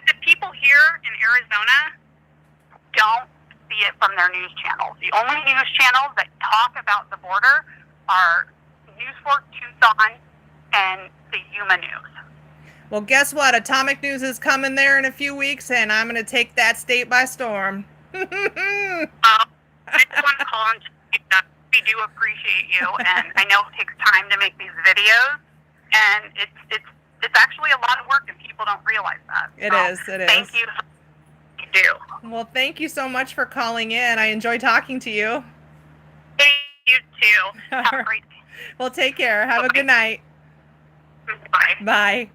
The people here in Arizona don't see it from their news channels. The only news channels that talk about the border are News 4 Tucson and the Yuma News. Well, guess what? Atomic News is coming there in a few weeks, and I'm going to take that state by storm. I just want to call and say that we do appreciate you, and I know it takes time to make these videos, and it's actually a lot of work, and people don't realize that. It is. Thank you. You do. Well, thank you so much for calling in. I enjoy talking to you. Hey, you too. Have a great day. Well, take care. Have a good night. Bye. Bye.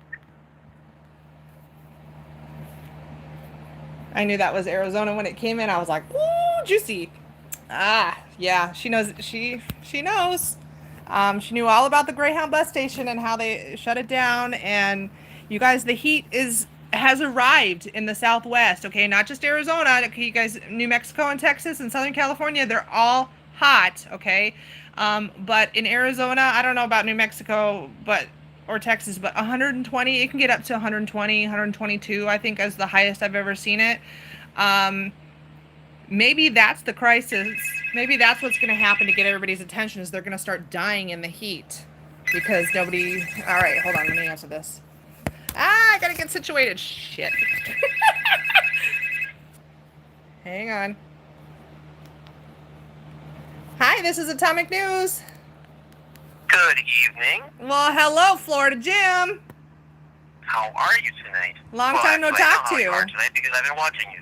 I knew that was Arizona when it came in. I was like, ooh, juicy. Yeah, she knows. She knows. She knew all about the Greyhound bus station and how they shut it down. And you guys, the heat has arrived in the Southwest. Okay, not just Arizona. Okay, you guys, New Mexico and Texas and Southern California, they're all hot. Okay, but in Arizona, I don't know about New Mexico, or Texas, but 120, it can get up to 120, 122, I think, is the highest I've ever seen it. Maybe that's the crisis. Maybe that's what's going to happen to get everybody's attention, is they're going to start dying in the heat because nobody... All right, hold on, let me answer this. I got to get situated. Shit. Hang on. Hi, this is Atomic News. Good evening. Well, hello, Florida Jim. How are you tonight? Long time no talk to you. I know how you are tonight because I've been watching you.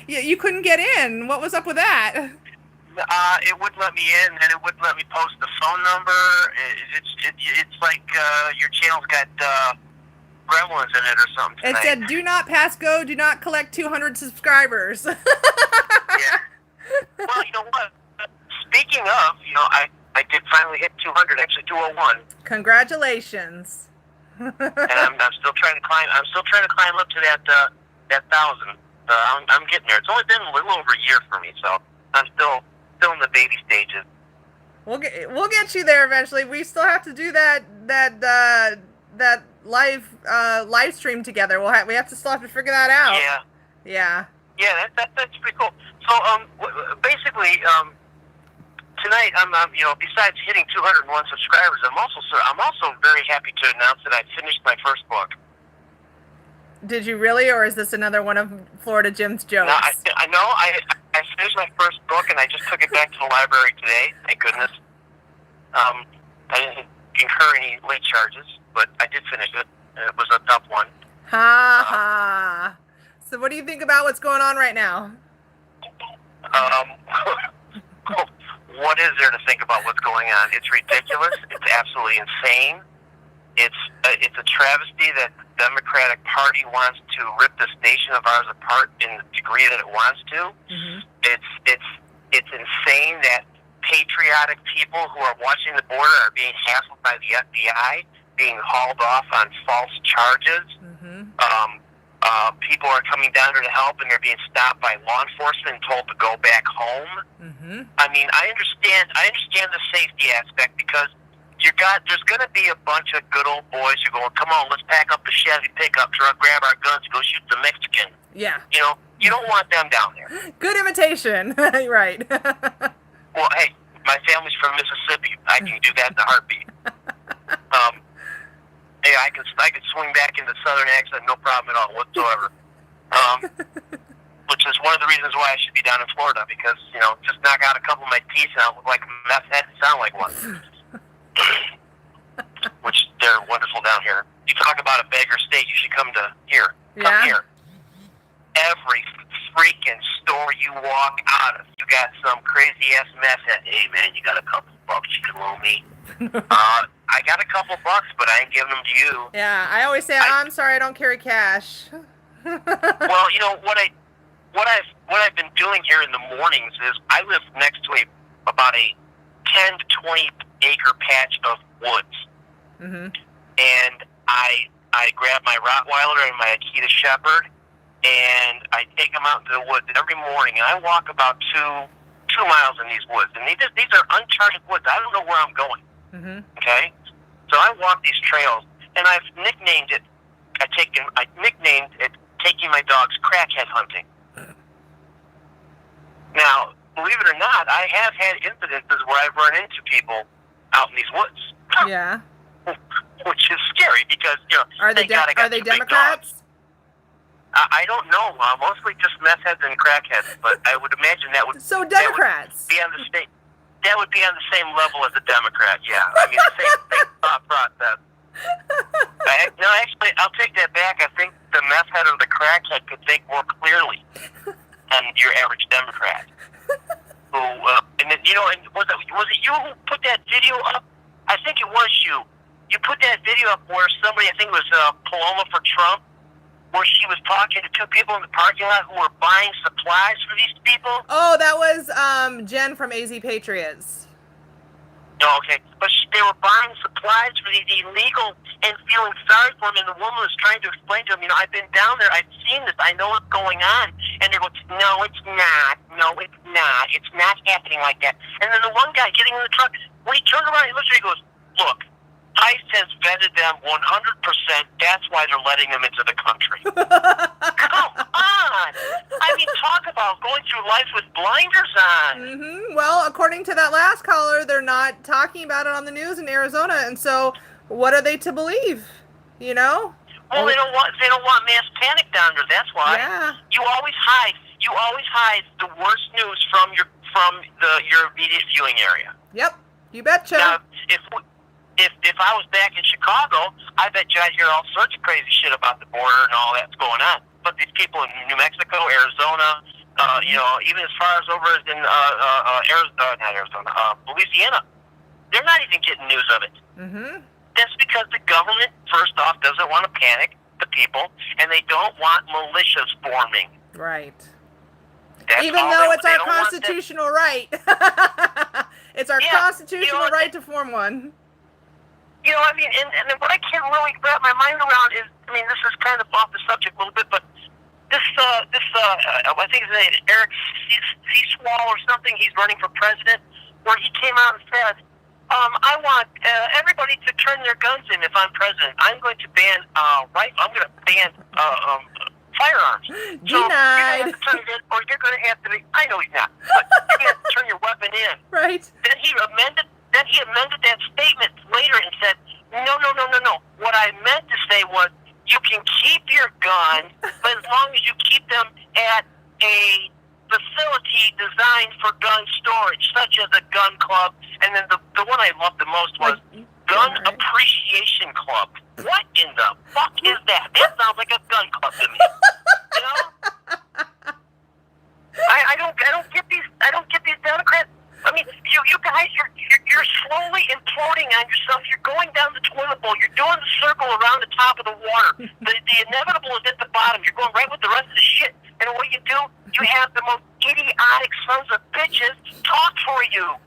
You couldn't get in. What was up with that? It wouldn't let me in, and it wouldn't let me post the phone number. It's like your channel's got gremlins in it or something tonight. It said, do not pass go, do not collect 200 subscribers. Yeah. Well, you know what? Speaking of, you know, I did finally hit 200, actually 201. Congratulations. And I'm still trying to climb. I'm still trying to climb up to that 1,000. I'm getting there. It's only been a little over a year for me, so I'm still in the baby stages. We'll get you there eventually. We still have to do that live stream together. We still have to figure that out. Yeah. Yeah, that's pretty cool. So basically tonight I'm you know, besides hitting 201 subscribers, I'm also very happy to announce that I finished my first book. Did you really, or is this another one of Florida Jim's jokes? No, I know. I finished my first book, and I just took it back to the library today. Thank goodness. I didn't incur any late charges, but I did finish it. It was a tough one. Ha. So what do you think about what's going on right now? What is there to think about what's going on? It's ridiculous. It's absolutely insane. It's a travesty that the Democratic Party wants to rip this nation of ours apart in the degree that it wants to. Mm-hmm. It's insane that patriotic people who are watching the border are being hassled by the FBI, being hauled off on false charges. Mm-hmm. People are coming down here to help, and they're being stopped by law enforcement and told to go back home. Mm-hmm. I mean, I understand the safety aspect because there's going to be a bunch of good old boys who are going, come on, let's pack up the Chevy pickup truck, grab our guns, go shoot the Mexican. Yeah. You know, you don't want them down there. Good imitation. Right. Well, hey, my family's from Mississippi. I can do that in a heartbeat. Yeah, I can swing back into Southern accent, no problem at all whatsoever. Which is one of the reasons why I should be down in Florida because, just knock out a couple of my teeth and I'll look like a meth head and sound like one. Which they're wonderful down here. You talk about a beggar state, you should come to here. Come here. Every freaking store you walk out of, you got some crazy ass meth head. Hey man, you got a couple bucks you can loan me? I got a couple bucks, but I ain't giving them to you. Yeah, I always say, I'm sorry, I don't carry cash. Well, what I've been doing here in the mornings is I live next to about a 10 to 20 acre patch of woods. Mm-hmm. And I grab my Rottweiler and my Akita Shepherd, and I take them out into the woods every morning, and I walk about two miles in these woods. And these are uncharted woods. I don't know where I'm going. Mm-hmm. Okay? So I walk these trails, and I've nicknamed it, I nicknamed it taking my dogs crackhead hunting. Now, believe it or not, I have had incidences where I've run into people out in these woods. Yeah. Which is scary because, are they Democrats? I don't know. Mostly just meth heads and crackheads, but I would imagine that would So Democrats. That would be on the same level as a Democrat. Yeah, I mean the same thought process. No, actually, I'll take that back. I think the meth head or the crackhead could think more clearly than your average Democrat. Who, and then, and was it you who put that video up? I think it was you. You put that video up where somebody, I think it was Paloma for Trump, where she was talking to two people in the parking lot who were buying supplies for these people. Oh, that was Jen from AZ Patriots. Oh, okay. But they were buying supplies for these illegal and feeling sorry for them, and the woman was trying to explain to them, I've been down there, I've seen this, I know what's going on. And they're going, no, it's not. No, it's not. It's not happening like that. And then the one guy getting in the truck, when he turned around, he looks at me and goes, look, ICE has vetted them 100%. That's why they're letting them into the country. Come on! I mean, talk about going through life with blinders on. Mm-hmm. Well, according to that last caller, they're not talking about it on the news in Arizona, and so what are they to believe? Well, they don't want mass panic down there. That's why. Yeah. You always hide the worst news from your immediate viewing area. Yep. You betcha. Now, if I was back in Chicago, I bet you I'd hear all sorts of crazy shit about the border and all that's going on. But these people in New Mexico, Arizona, even as far as over in Louisiana, they're not even getting news of it. Mm-hmm. That's because the government, first off, doesn't want to panic the people, and they don't want militias forming. Right. That's even though it's our constitutional right. It's our constitutional right to form one. And what I can't really wrap my mind around is, this is kind of off the subject a little bit, but this I think his name is Eric Seaswall or something, he's running for president, where he came out and said, I want everybody to turn their guns in if I'm president. I'm going to ban firearms. Denied. So you're going to have to be, I know he's not, but you're going to have to turn your weapon in. Right. Then he amended that statement later and said, no. What I meant to say was, you can keep your gun, but as long as you keep them at a facility designed for gun storage, such as a gun club. And then the one I loved the most was Gun Appreciation Club. What in the fuck is that? That sounds like a gun club to me. I don't get these Democrats. You guys, you're slowly imploding on yourself. You're going down the toilet bowl. You're doing the circle around the top of the water. The inevitable is at the bottom. You're going right with the rest of the shit. And what you do, you have the most idiotic sons of bitches talk for you.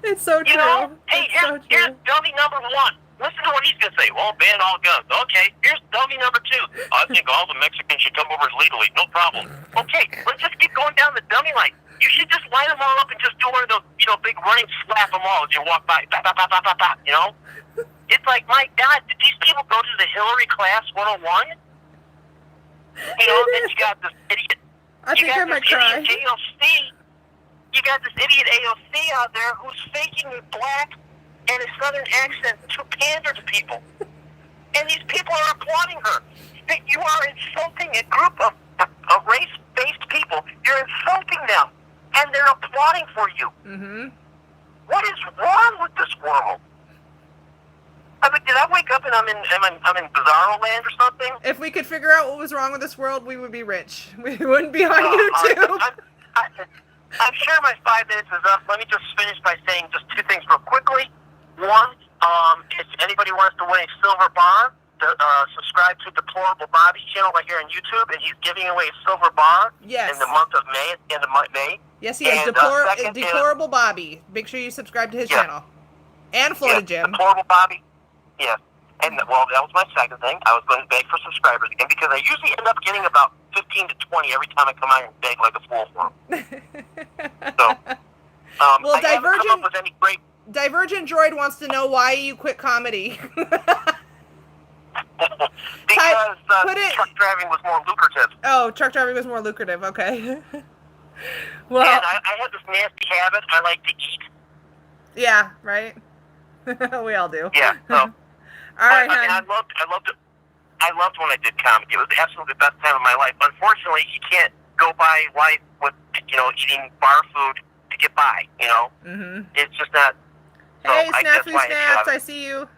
It's so true. Hey, here's dummy number one. Listen to what he's going to say. Well, ban all guns. Okay, here's dummy number two. I think all the Mexicans should come over legally. No problem. Okay, let's just keep going down the dummy line. You should just line them all up and just do one of those, big running slap them all as you walk by. Bop, bop, bop, bop, bop, bop, It's like, my God, did these people go to the Hillary class 101? Then you got this idiot. I think I might cry. You got this idiot AOC out there who's faking a black and a southern accent to pander to people. And these people are applauding her. You are insulting a group of race based people. You're insulting them, and they're applauding for you. Mm-hmm. What is wrong with this world? I mean, did I wake up and I'm in Bizarro land or something? If we could figure out what was wrong with this world, we would be rich. We wouldn't be on YouTube. I'm sure my 5 minutes is up. Let me just finish by saying just 2 things real quickly. One, if anybody wants to win a silver bar, subscribe to Deplorable Bobby's channel right here on YouTube, and he's giving away a silver bar in the month of May, at the end of May. Yes, he is. Deplorable Bobby. Make sure you subscribe to his channel. And Florida Jim. Deplorable Bobby. Yeah. And, well, that was my second thing. I was going to beg for subscribers again, because I usually end up getting about 15 to 20 every time I come out and beg like a fool for them. So, well, I haven't come up with any great... Divergent Droid wants to know why you quit comedy. Because truck driving was more lucrative. Oh, truck driving was more lucrative. Okay. Well, and I had this nasty habit. I like to eat. Yeah, right. We all do. Yeah. So, all right. I mean, I loved when I did comedy. It was absolutely the best time of my life. Unfortunately, you can't go by life with eating bar food to get by. Mm-hmm. It's just not. So hey, that's why Snaps, I see you.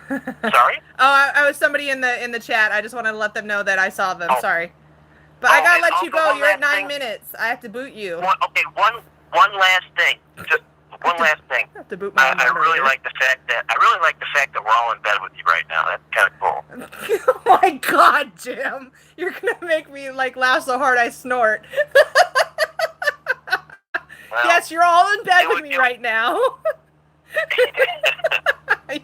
Sorry? Oh, I was somebody in the chat. I just wanted to let them know that I saw them. Sorry. But I gotta let you go. You're at 9 minutes. I have to boot you. One last thing. Just one last thing. I have to boot my I really like the fact that we're all in bed with you right now. That's kind of cool. Oh my God, Jim! You're gonna make me laugh so hard I snort. Well, yes, you're all in bed with me right now. All right.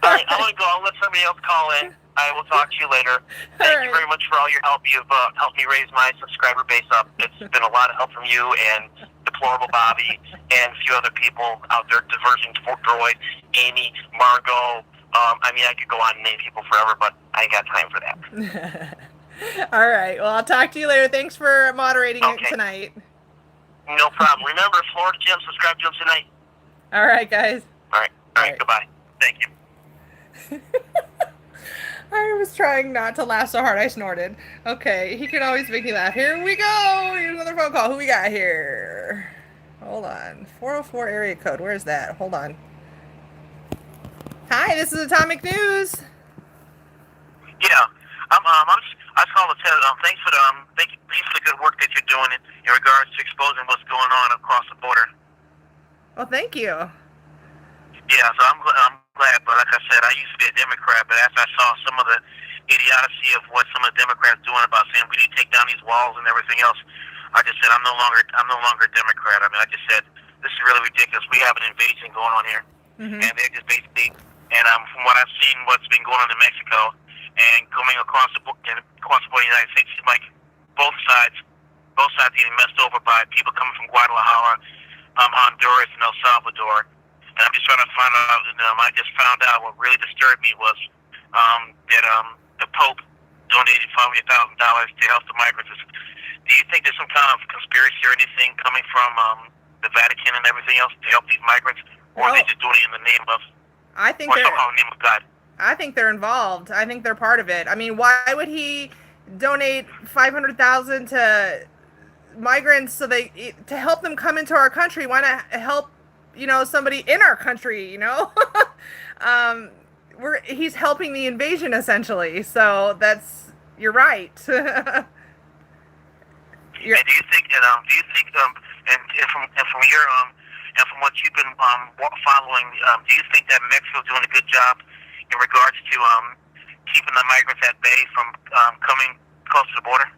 I'm gonna go. I'll let somebody else call in. I will talk to you later. Thank you very much for all your help. You've helped me raise my subscriber base up. It's been a lot of help from you and Deplorable Bobby and a few other people out there, Divergent Droid, Amy, Margot. I mean, I could go on and name people forever, but I ain't got time for that. All right. Well, I'll talk to you later. Thanks for moderating it tonight. No problem. Remember, Florida Jim, subscribe to him tonight. All right, guys. All right. Goodbye. Thank you. I was trying not to laugh so hard I snorted. Okay, he can always make me laugh. Here we go. Here's another phone call. Who we got here? Hold on. 404 area code. Where's that? Hold on. Hi, this is Atomic News. Yeah. I just called to tell thanks for the good work that you're doing in regards to exposing what's going on across the border. Well, thank you. Yeah, so I'm glad, but like I said, I used to be a Democrat, but after I saw some of the idiocy of what some of the Democrats doing about saying we need to take down these walls and everything else, I just said I'm no longer a Democrat. I mean, I just said this is really ridiculous. We have an invasion going on here, and they're just basically, and from what I've seen, what's been going on in Mexico and coming across the border in the United States, it's like both sides getting messed over by people coming from Guadalajara, Honduras, and El Salvador. And I'm just trying to find out. I just found out what really disturbed me was that the Pope donated $500,000 to help the migrants. Do you think there's some kind of conspiracy or anything coming from the Vatican and everything else to help these migrants, or are they just doing it in the name of? I think they're somehow in the name of God. I think they're involved. I think they're part of it. I mean, why would he donate $500,000 to migrants to help them come into our country? Why not help somebody in our country? He's helping the invasion essentially. So you're right. And do you think and from what you've been following, do you think that Mexico's doing a good job in regards to keeping the migrants at bay from coming close to the border?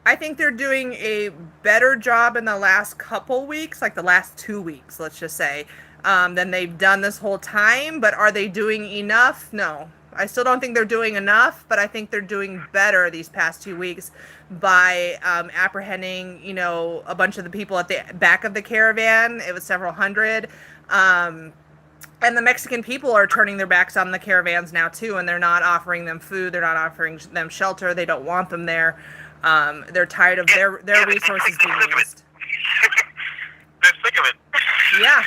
I think they're doing a better job in the last couple weeks, like the last 2 weeks, let's just say, than they've done this whole time. But are they doing enough? No. I still don't think they're doing enough, but I think they're doing better these past 2 weeks by apprehending, a bunch of the people at the back of the caravan. It was several hundred. And the Mexican people are turning their backs on the caravans now, too, and they're not offering them food. They're not offering them shelter. They don't want them there. They're tired of their resources being used. They're sick of it. Yeah,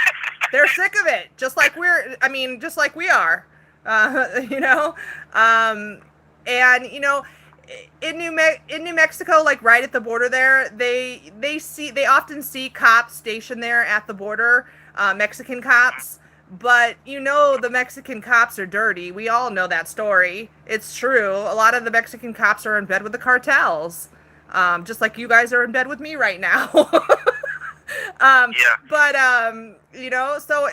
they're sick of it. Just like we are. And in New Mexico, like right at the border there, they often see cops stationed there at the border, Mexican cops. But the Mexican cops are dirty. We all know that story. It's true. A lot of the Mexican cops are in bed with the cartels, just like you guys are in bed with me right now. Yeah. But so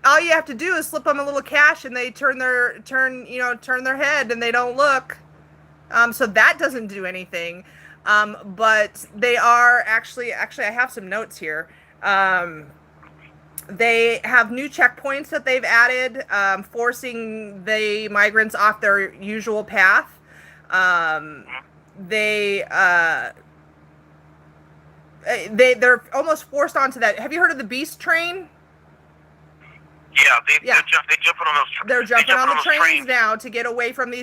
all you have to do is slip them a little cash, and they turn their head, and they don't look. So that doesn't do anything. But they are actually, I have some notes here. They have new checkpoints that they've added, forcing the migrants off their usual path. They're almost forced onto that. Have you heard of the Beast Train? Yeah, they're jumping on those. They're jumping on the trains now to get away from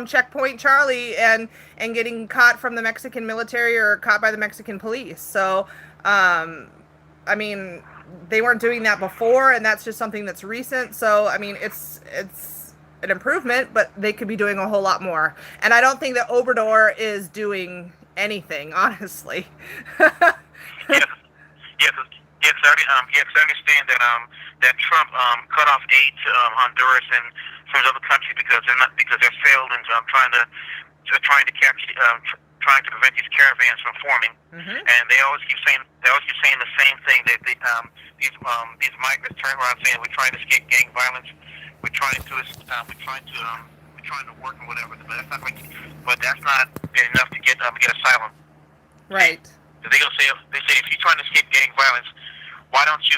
Checkpoint Charlie and getting caught from the Mexican military or caught by the Mexican police. So, I mean, they weren't doing that before, and that's just something that's recent. So, I mean, it's an improvement, but they could be doing a whole lot more. And I don't think that Obrador is doing anything, honestly. Yes, I understand that Trump cut off aid to Honduras and some other countries because they're failed in trying to prevent these caravans from forming. And they always keep saying the same thing, that these migrants turn around saying we're trying to escape gang violence, we're trying to work and whatever, but that's not enough to get asylum. Right. They say if you're trying to escape gang violence, why don't you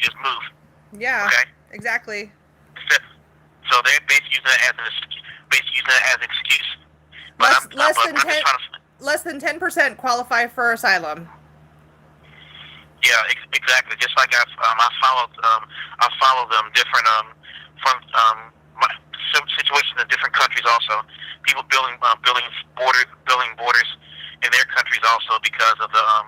just move? Yeah. Okay. Exactly. So they're basically using that as an excuse. But less than 10% qualify for asylum. Yeah, exactly. Just like I follow them different situations in different countries also. People building borders in their countries also because of the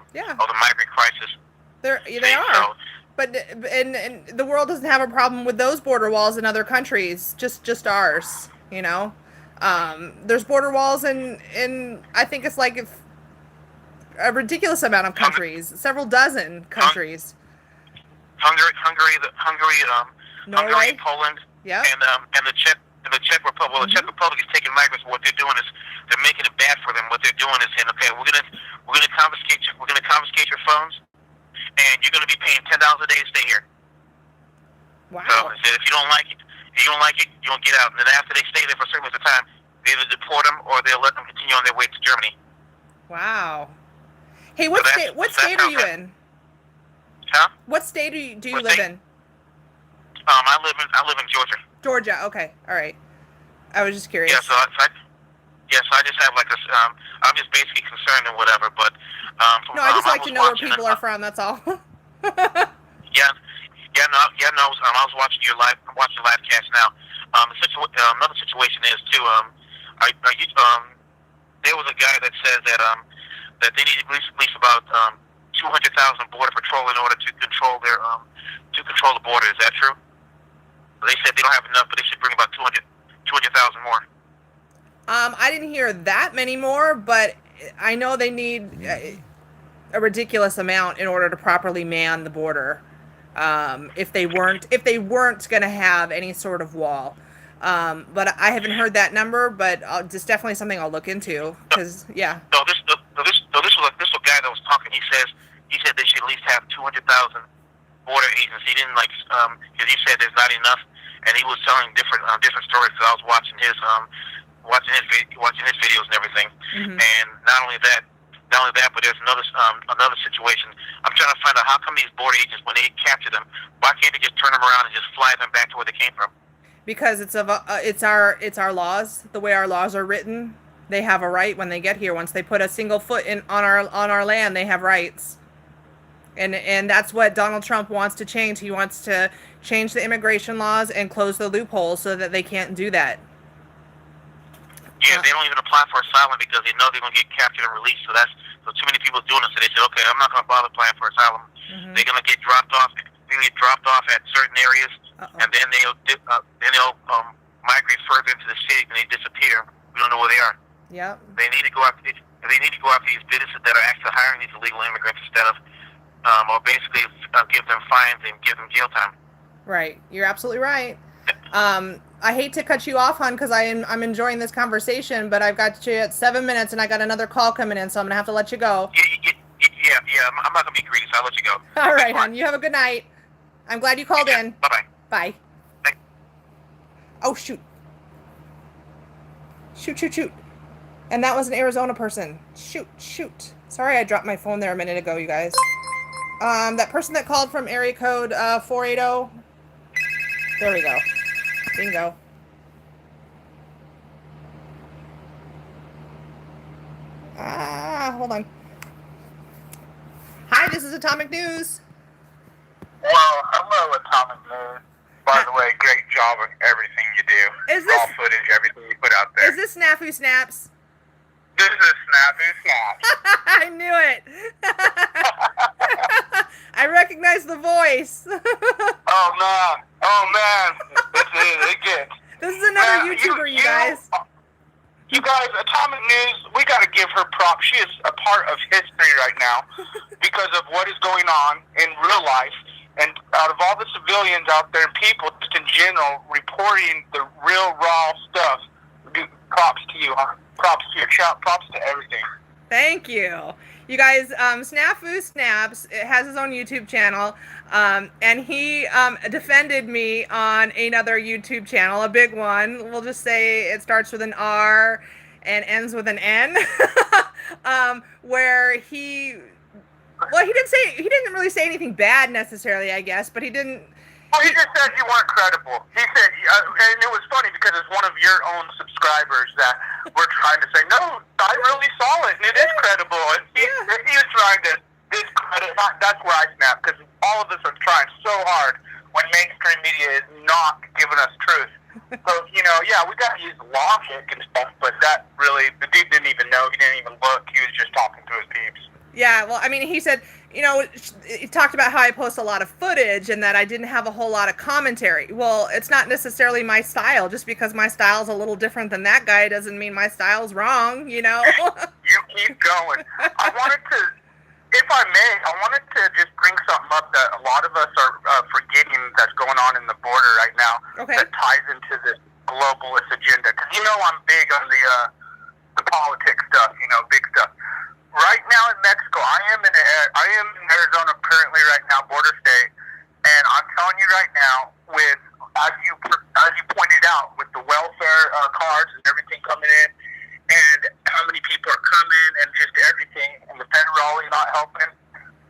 migrant crisis. They are. So, but and the world doesn't have a problem with those border walls in other countries, just ours, There's border walls in I think it's like a ridiculous amount of countries, several dozen countries. Hungary, Norway, Poland, yeah, and the Czech Republic. Well, the Czech Republic is taking migrants. What they're doing is they're making it bad for them. What they're doing is saying, okay, we're gonna confiscate your phones, and you're gonna be paying $10 a day to stay here. Wow. So if you don't like it, you don't get out. And then after they stay there for a certain amount of time, they either deport them or they'll let them continue on their way to Germany. Wow. Hey, what state are you in? Huh? What state do you live in? I live in Georgia. Georgia. Okay. All right. I was just curious. Yeah. So I just have like this. I'm just basically concerned and whatever. But no, I just like to know where people are from. That's all. No. I was watching your live cast now. Another situation is too. There was a guy that says that they need at least about 200,000 border patrol in order to control the border. Is that true? They said they don't have enough, but they should bring about 200,000 more. I didn't hear that many more, but I know they need a ridiculous amount in order to properly man the border. If they weren't going to have any sort of wall. But I haven't heard that number, but it's definitely something I'll look into. Because No, this was a guy that was talking. He said they should at least have 200,000 border agents. He didn't because he said there's not enough, and he was telling different stories. Because I was watching his videos and everything. And not only that, but there's another situation. I'm trying to find out how come these border agents, when they capture them, why can't they just turn them around and just fly them back to where they came from? Because it's our laws, the way our laws are written. They have a right when they get here. Once they put a single foot on our land, they have rights. And that's what Donald Trump wants to change. He wants to change the immigration laws and close the loopholes so that they can't do that. Yeah, they don't even apply for asylum because they know they're going to get captured and released. So too many people doing it. So they say, okay, I'm not going to bother applying for asylum. They're going to get dropped off. They get dropped off at certain areas, and then they'll migrate further into the city and they disappear. We don't know where they are. Yep. They need to go after these. They need to go after these businesses that are actually hiring these illegal immigrants instead of, or basically give them fines and give them jail time. Right. You're absolutely right. I hate to cut you off, hon, because I'm enjoying this conversation, but I've got you at 7 minutes, and I got another call coming in, so I'm gonna have to let you go. Yeah. I'm not gonna be greedy, so I'll let you go. All right, hon. You have a good night. I'm glad you called in. Bye-bye. Bye. Bye. Oh, shoot. Shoot. And that was an Arizona person. Shoot. Sorry, I dropped my phone there a minute ago, you guys. That person that called from area code 480. There we go. Bingo. Hold on. Hi, this is Atomic News. Well, hello, Atomic News. By the way, great job on everything you do. Is this raw footage, everything you put out there? Is this Snafu Snaps? This is Snafu Snaps. I knew it. I recognize the voice. Oh man, this is it gets. This is another YouTuber, you guys. You guys, Atomic News, we got to give her props. She is a part of history right now because of what is going on in real life. And out of all the civilians out there and people, just in general, reporting the real raw stuff, props to you, huh? Props to your chat, props to everything. Thank you. You guys, Snafu Snaps has his own YouTube channel, and he defended me on another YouTube channel, a big one. We'll just say it starts with an R and ends with an N, where he didn't really say anything bad necessarily, I guess, but he didn't. Well, he just said you weren't credible. He said, and it was funny because it's one of your own subscribers that were trying to say, no, I really saw it, and it is credible. And he was trying to discredit. That's where I snap, because all of us are trying so hard when mainstream media is not giving us truth. So, we got to use logic and stuff, but that really, the dude didn't even know. He didn't even look. He was just talking to his peeps. Yeah, well, I mean, he said, he talked about how I post a lot of footage and that I didn't have a whole lot of commentary. Well, it's not necessarily my style. Just because my style's a little different than that guy doesn't mean my style's wrong, You keep going. I wanted to just bring something up that a lot of us are forgetting that's going on in the border right now. Okay. That ties into this globalist agenda. Because I'm big on the politics stuff, big stuff. Right now in Mexico, I am in Arizona currently right now, border state, and I'm telling you right now, with as you pointed out, with the welfare cards and everything coming in, and how many people are coming, and just everything, and the federally not helping,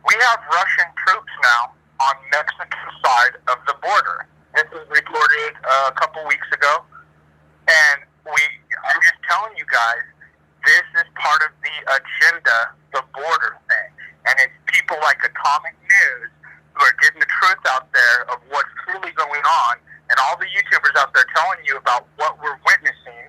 we have Russian troops now on Mexican side of the border. This was reported a couple weeks ago, and I'm just telling you guys, this is part of the agenda, the border thing. And it's people like Atomic News who are getting the truth out there of what's truly going on. And all the YouTubers out there telling you about what we're witnessing.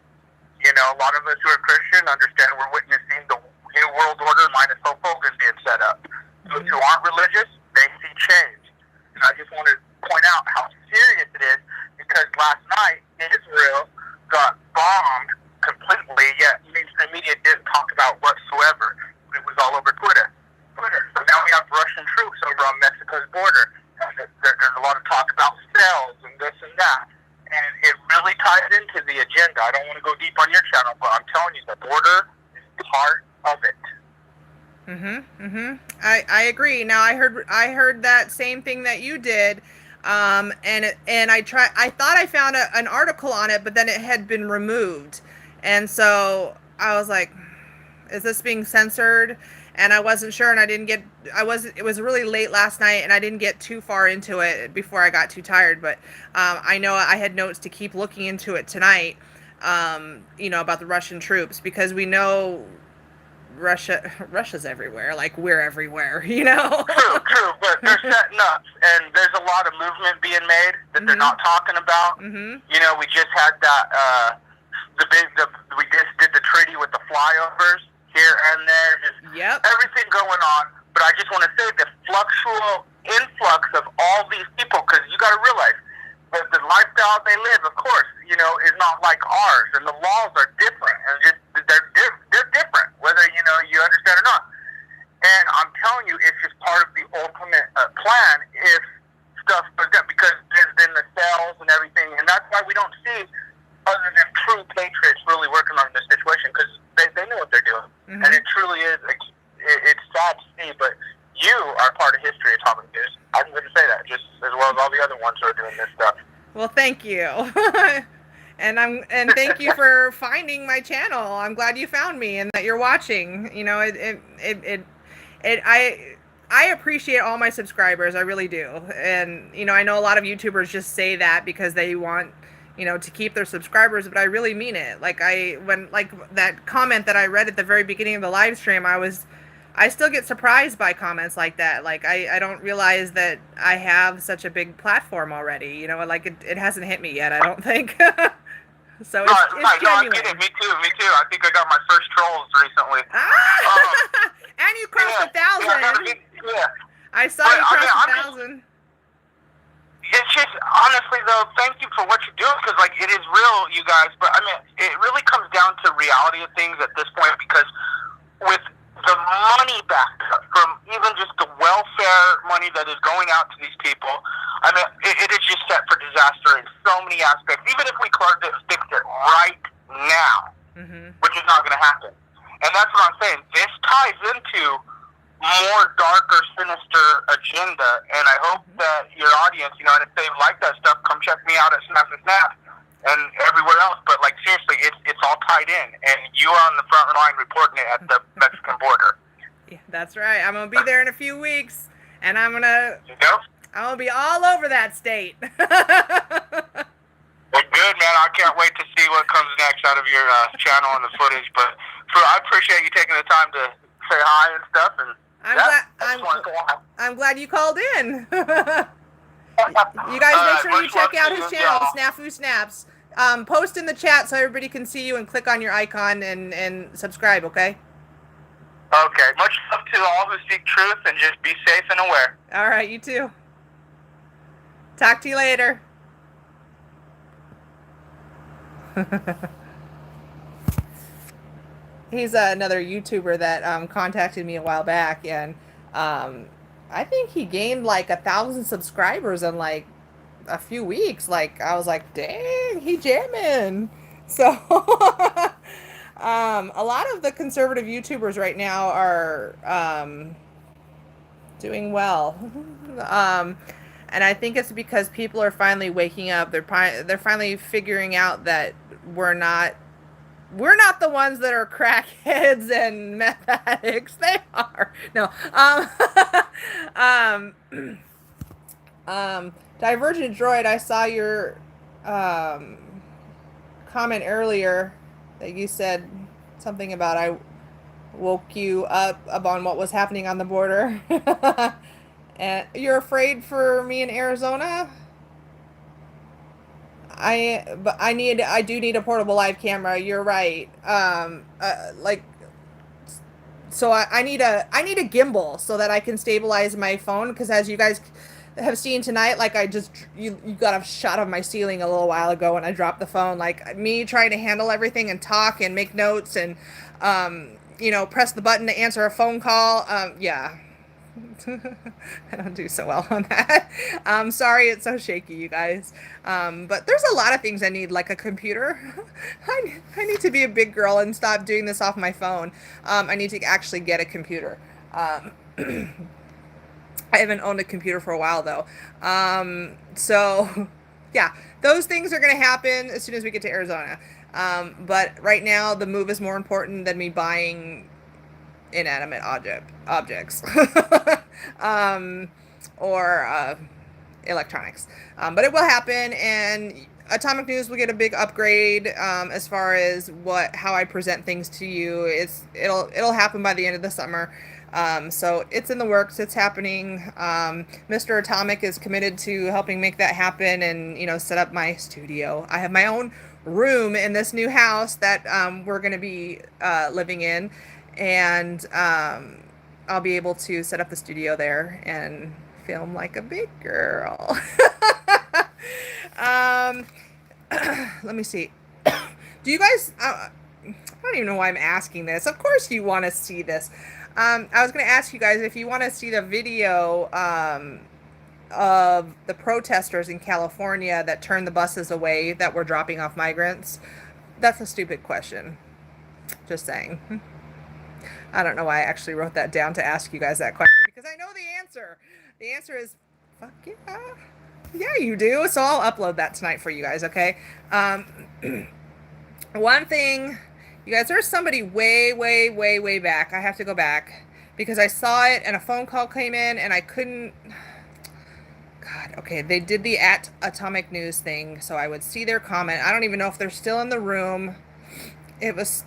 A lot of us who are Christian understand we're witnessing the new world order minus Hulk Hogan being set up. Those who aren't religious, they see change. And I just want to point out how serious it is, because last night Israel got bombed completely, yet mainstream media didn't talk about whatsoever. It was all over Twitter. So now we have Russian troops over on Mexico's border. There's a lot of talk about cells and this and that. And it really ties into the agenda. I don't want to go deep on your channel, but I'm telling you, the border is part of it. I agree. Now I heard that same thing that you did. And I thought I found an article on it, but then it had been removed. And so I was like, is this being censored? And I wasn't sure, and it was really late last night, and I didn't get too far into it before I got too tired, but I know I had notes to keep looking into it tonight, about the Russian troops, because we know Russia's everywhere, like we're everywhere, True, but they're setting up, and there's a lot of movement being made that they're not talking about. We just had that, we just did the treaty with the flyovers here and there, just everything going on. But I just want to say the influx of all these people, because you got to realize, the lifestyle they live, of course, you know, is not like ours, and the laws are different, and they're different, whether you understand or not. And I'm telling you, it's just part of the ultimate plan if stuff goes down, because there's been the sales and everything, and that's why we don't see other than true patriots really working on this situation, because they know what they're doing, and it truly is. It's sad to see, but you are part of history, Atomic News. I'm going to say that, just as well as all the other ones who are doing this stuff. Well, thank you. and thank you for finding my channel. I'm glad you found me and that you're watching. You know, I appreciate all my subscribers. I really do. And you know, I know a lot of YouTubers just say that because they want, you know, to keep their subscribers, but I really mean it. Like when that comment that I read at the very beginning of the live stream, I still get surprised by comments like that. Like, I don't realize that I have such a big platform already. You know, like, it hasn't hit me yet, I don't think. So it's genuine. No, I get it. Me too. I think I got my first trolls recently. And you crossed 1,000. Yeah. I saw you cross 1,000. It's just, honestly, though, thank you for what you're doing, because, like, it is real, you guys. But, I mean, it really comes down to reality of things at this point, because with the money back from even just the welfare money that is going out to these people, I mean, it is just set for disaster in so many aspects. Even if we fixed it right now, which is not going to happen. And that's what I'm saying. This ties into more darker, sinister agenda, and I hope that your audience, you know, and if they like that stuff, come check me out at Snap and Snap and everywhere else. But, like, seriously, it's all tied in, and you are on the front line reporting it at the Mexican border. Yeah, that's right. I'm gonna be there in a few weeks, and I'm gonna be all over that state. Well, good, man. I can't wait to see what comes next out of your channel and the footage. But I appreciate you taking the time to say hi and stuff. And I'm glad you called in. You guys make sure you check out his channel, Snafu Snaps. Post in the chat so everybody can see you and click on your icon and subscribe, okay? Okay. Much love to all who seek truth, and just be safe and aware. All right, you too. Talk to you later. He's another YouTuber that contacted me a while back, and I think he gained like 1,000 subscribers in like a few weeks. Like, I was like, dang, he jamming. So a lot of the conservative YouTubers right now are doing well. And I think it's because people are finally waking up. They're finally figuring out that we're not the ones that are crackheads and meth addicts. They are. No. Divergent Droid, I saw your comment earlier that you said something about I woke you up on what was happening on the border. And you're afraid for me in Arizona? I do need a portable live camera. You're right. So I need a gimbal so that I can stabilize my phone, because as you guys have seen tonight, like, you got a shot of my ceiling a little while ago when I dropped the phone. Like, me trying to handle everything and talk and make notes and you know, press the button to answer a phone call. Yeah. I don't do so well on that. I'm sorry it's so shaky, you guys. But there's a lot of things I need, like a computer. I need to be a big girl and stop doing this off my phone. I need to actually get a computer. I haven't owned a computer for a while, though. So, yeah, those things are going to happen as soon as we get to Arizona. But right now, the move is more important than me buying inanimate objects or electronics, but it will happen, and Atomic News will get a big upgrade as far as how I present things to you. It'll happen by the end of the summer. So it's in the works. It's happening. Mr. Atomic is committed to helping make that happen, and, you know, set up my studio. I have my own room in this new house that we're going to be living in. And I'll be able to set up the studio there and film like a big girl. Let me see. Do you guys? I don't even know why I'm asking this. Of course, you want to see this. I was going to ask you guys if you want to see the video of the protesters in California that turned the buses away that were dropping off migrants. That's a stupid question. Just saying. I don't know why I actually wrote that down to ask you guys that question because I know the answer. The answer is fuck yeah. Yeah, you do. So I'll upload that tonight for you guys, okay? One thing, you guys, there's somebody way back. I have to go back because I saw it and a phone call came in and I couldn't. God, okay, they did the at Atomic News thing, so I would see their comment. I don't even know if they're still in the room. This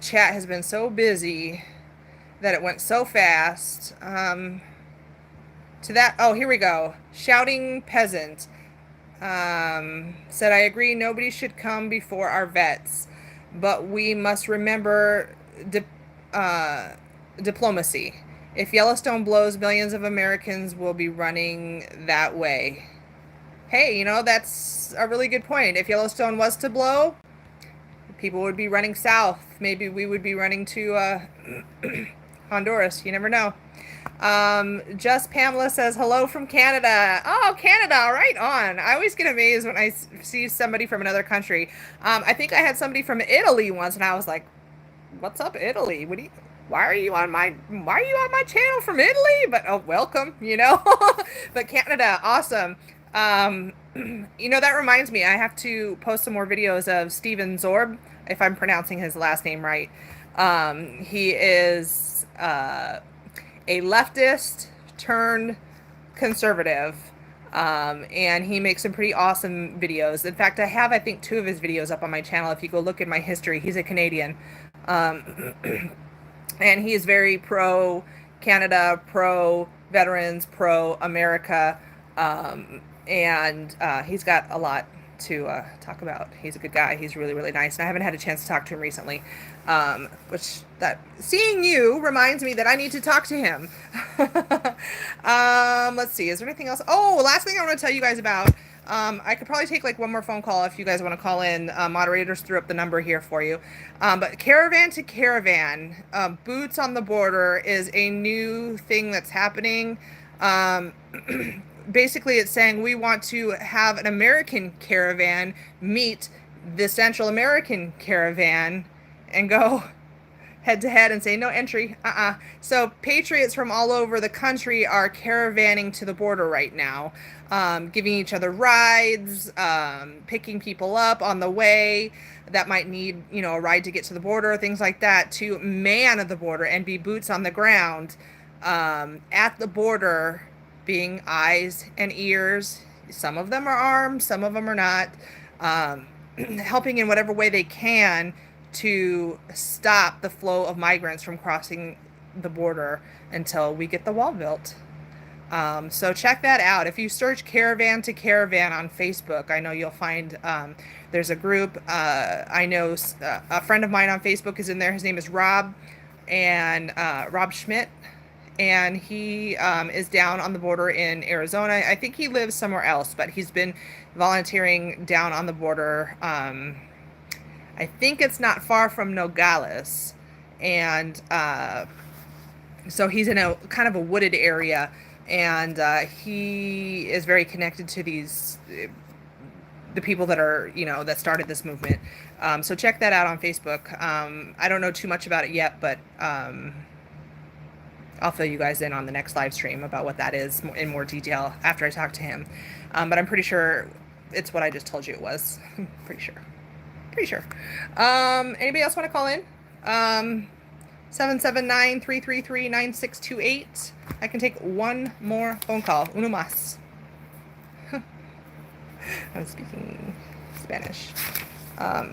chat has been so busy that it went so fast. Oh, here we go. Shouting Peasant said, I agree, nobody should come before our vets, but we must remember diplomacy. If Yellowstone blows, millions of Americans will be running that way. Hey, that's a really good point. If Yellowstone was to blow, people would be running south. Maybe we would be running to Honduras. You never know. Just Pamela says, hello from Canada. Oh, Canada, right on. I always get amazed when I see somebody from another country. I think I had somebody from Italy once, and I was like, what's up, Italy? Why are you on my channel from Italy? But oh, welcome, But Canada, awesome. That reminds me, I have to post some more videos of Steven Zorb, if I'm pronouncing his last name right. He is a leftist turned conservative, and he makes some pretty awesome videos. In fact, I have, I think, 2 of his videos up on my channel. If you go look at my history, he's a Canadian. And he is very pro-Canada, pro-veterans, pro-America, and he's got a lot to talk about. He's a good guy. He's really, really nice, and I haven't had a chance to talk to him recently, seeing you reminds me that I need to talk to him. Let's see, is there anything else? Oh, last thing I want to tell you guys about, I could probably take like one more phone call if you guys want to call in. Moderators threw up the number here for you. But Caravan to Caravan, Boots on the Border is a new thing that's happening. Basically, it's saying we want to have an American caravan meet the Central American caravan and go head to head and say no entry. So patriots from all over the country are caravanning to the border right now, giving each other rides, picking people up on the way that might need, a ride to get to the border, things like that, to man the border and be boots on the ground at the border, being eyes and ears. Some of them are armed, some of them are not, helping in whatever way they can to stop the flow of migrants from crossing the border until we get the wall built. So check that out. If you search Caravan to Caravan on Facebook, I know you'll find there's a group. I know a friend of mine on Facebook is in there. His name is Rob, and Rob Schmidt, and he is down on the border in Arizona. I think he lives somewhere else, but he's been volunteering down on the border. I think it's not far from Nogales, and so he's in a kind of a wooded area, and he is very connected to the people that are, that started this movement. So check that out on Facebook. I don't know too much about it yet, but I'll fill you guys in on the next live stream about what that is in more detail after I talk to him. But I'm pretty sure it's what I just told you it was. Pretty sure. Anybody else want to call in? 779-333-9628. I can take one more phone call. Uno más. I'm speaking Spanish. Let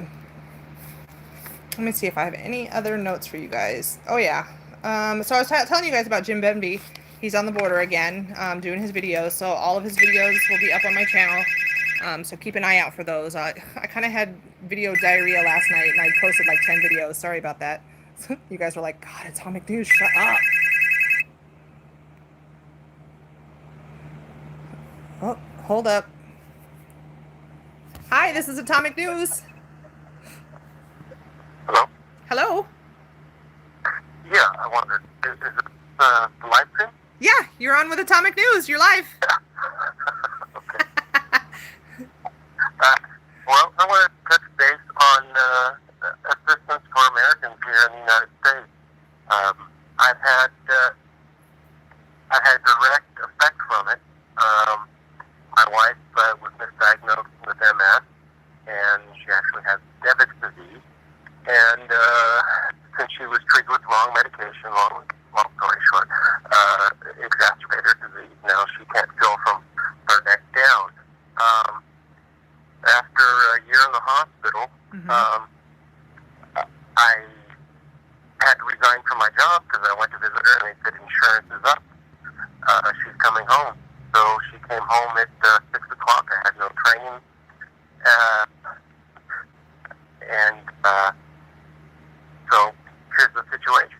me see if I have any other notes for you guys. Oh yeah. So I was telling you guys about Jim Benby. He's on the border again, doing his videos. So all of his videos will be up on my channel. So keep an eye out for those. I kind of had video diarrhea last night, and I posted like 10 videos. Sorry about that. You guys were like, God, Atomic News, shut up. Oh, hold up. Hi, this is Atomic News. Hello? Hello? Yeah, I wondered, is it the live stream? Yeah, you're on with Atomic News. You're live. Okay. Well, I want to touch base on assistance for Americans here in the United States. I've had direct effect from it. My wife was misdiagnosed with MS, and she actually has Devitt's disease. And since she was treated with wrong medication, long story short, exacerbated her disease. Now she can't feel from her neck down. After a year in the hospital, I had to resign from my job because I went to visit her and they said insurance is up. She's coming home. So she came home at 6 o'clock. I had no training. So here's the situation.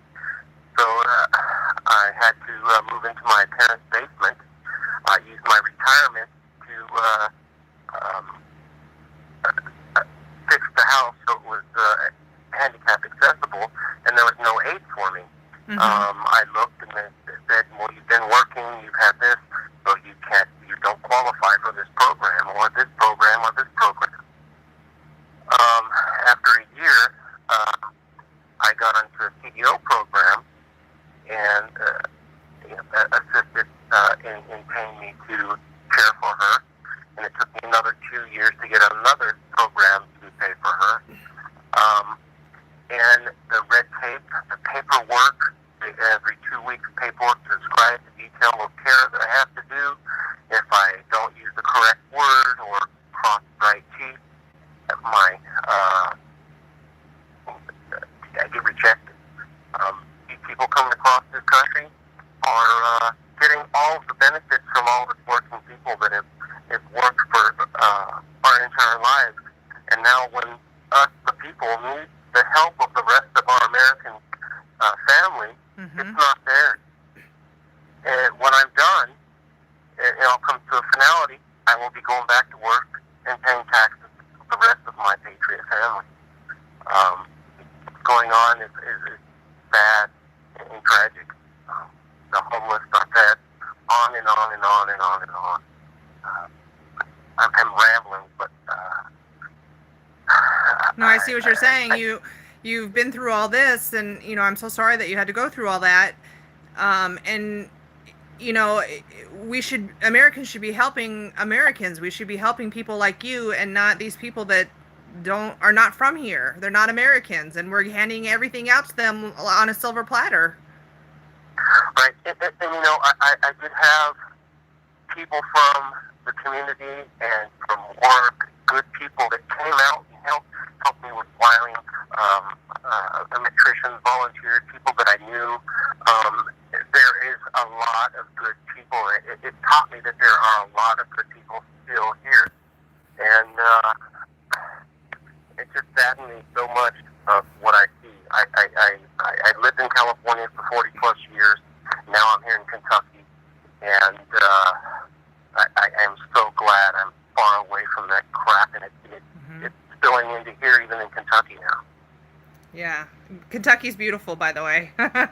So I had to move into my parents' basement. I used my retirement to fix the house so it was handicap accessible, and there was no aid for me. I looked and they said, well, you've been working, you've had this, so you don't qualify for this program or this program or this program. After a year, I got into a CDO program and assisted in paying me to care for her. And it took me another 2 years to get another program to pay for her. And the red tape, the paperwork, every 2 weeks paperwork to describe the detail of care that I have to do. If I don't use the correct word or cross the right T, I get rejected. These people coming across this country are getting all of the benefits from all the working people that have worked for our entire lives. And now when us, the people, need the help of the rest of our American family, it's not there. And when I'm done, it all comes to a finality, I will be going back to work and paying taxes for the rest of my patriot family. What's going on is sad and tragic. The homeless are fed on and on and on and on and on. I'm rambling, but No, I see what you're saying. You've been through all this, and I'm so sorry that you had to go through all that. And Americans should be helping Americans. We should be helping people like you, and not these people that are not from here. They're not Americans, and we're handing everything out to them on a silver platter. Right, and I did have people from the community and from work, good people that came out and helped me with filing, electricians, volunteers, people that I knew. There is a lot of good people. It taught me that there are a lot of good people still here. And it just saddened me so much of what I see. I lived in California for 40 plus years. Now I'm here in Kentucky. And I am so glad I'm far away from that crap. And it's spilling into here, even in Kentucky now. Yeah. Kentucky's beautiful, by the way. Yeah.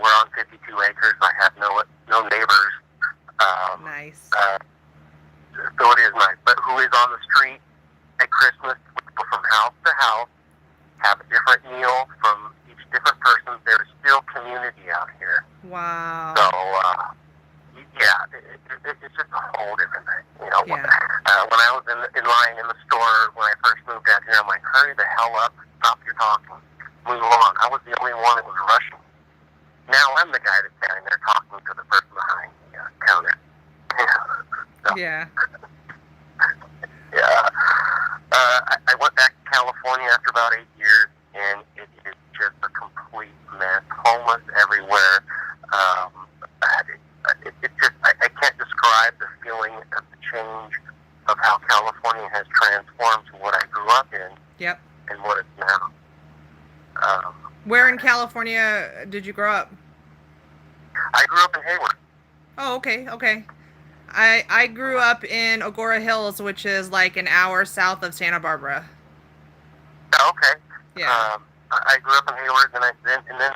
We're on 52 acres. I have no neighbors. Nice. So it is nice. But who is on the street at Christmas, people from house to house, have a different meal from each different person. There's still community out here. Wow. So, yeah, it's just a whole different thing. Yeah. When I was in line in the store when I first moved out here, I'm like, hurry the hell up, stop your talking, move along. I was the only one that was rushing. Now I'm the guy that's standing there talking to the person behind the counter. So, Yeah. Yeah. I went back to California after about 8 years, and it is just a complete mess. Homeless everywhere. I can't describe the feeling of the change of how California has transformed to what I grew up in. Yep. And what it's now. Where in California did you grow up? I grew up in Hayward. Oh, okay. I grew up in Agora Hills, which is like an hour south of Santa Barbara. Okay. Yeah. I grew up in Hayward, and then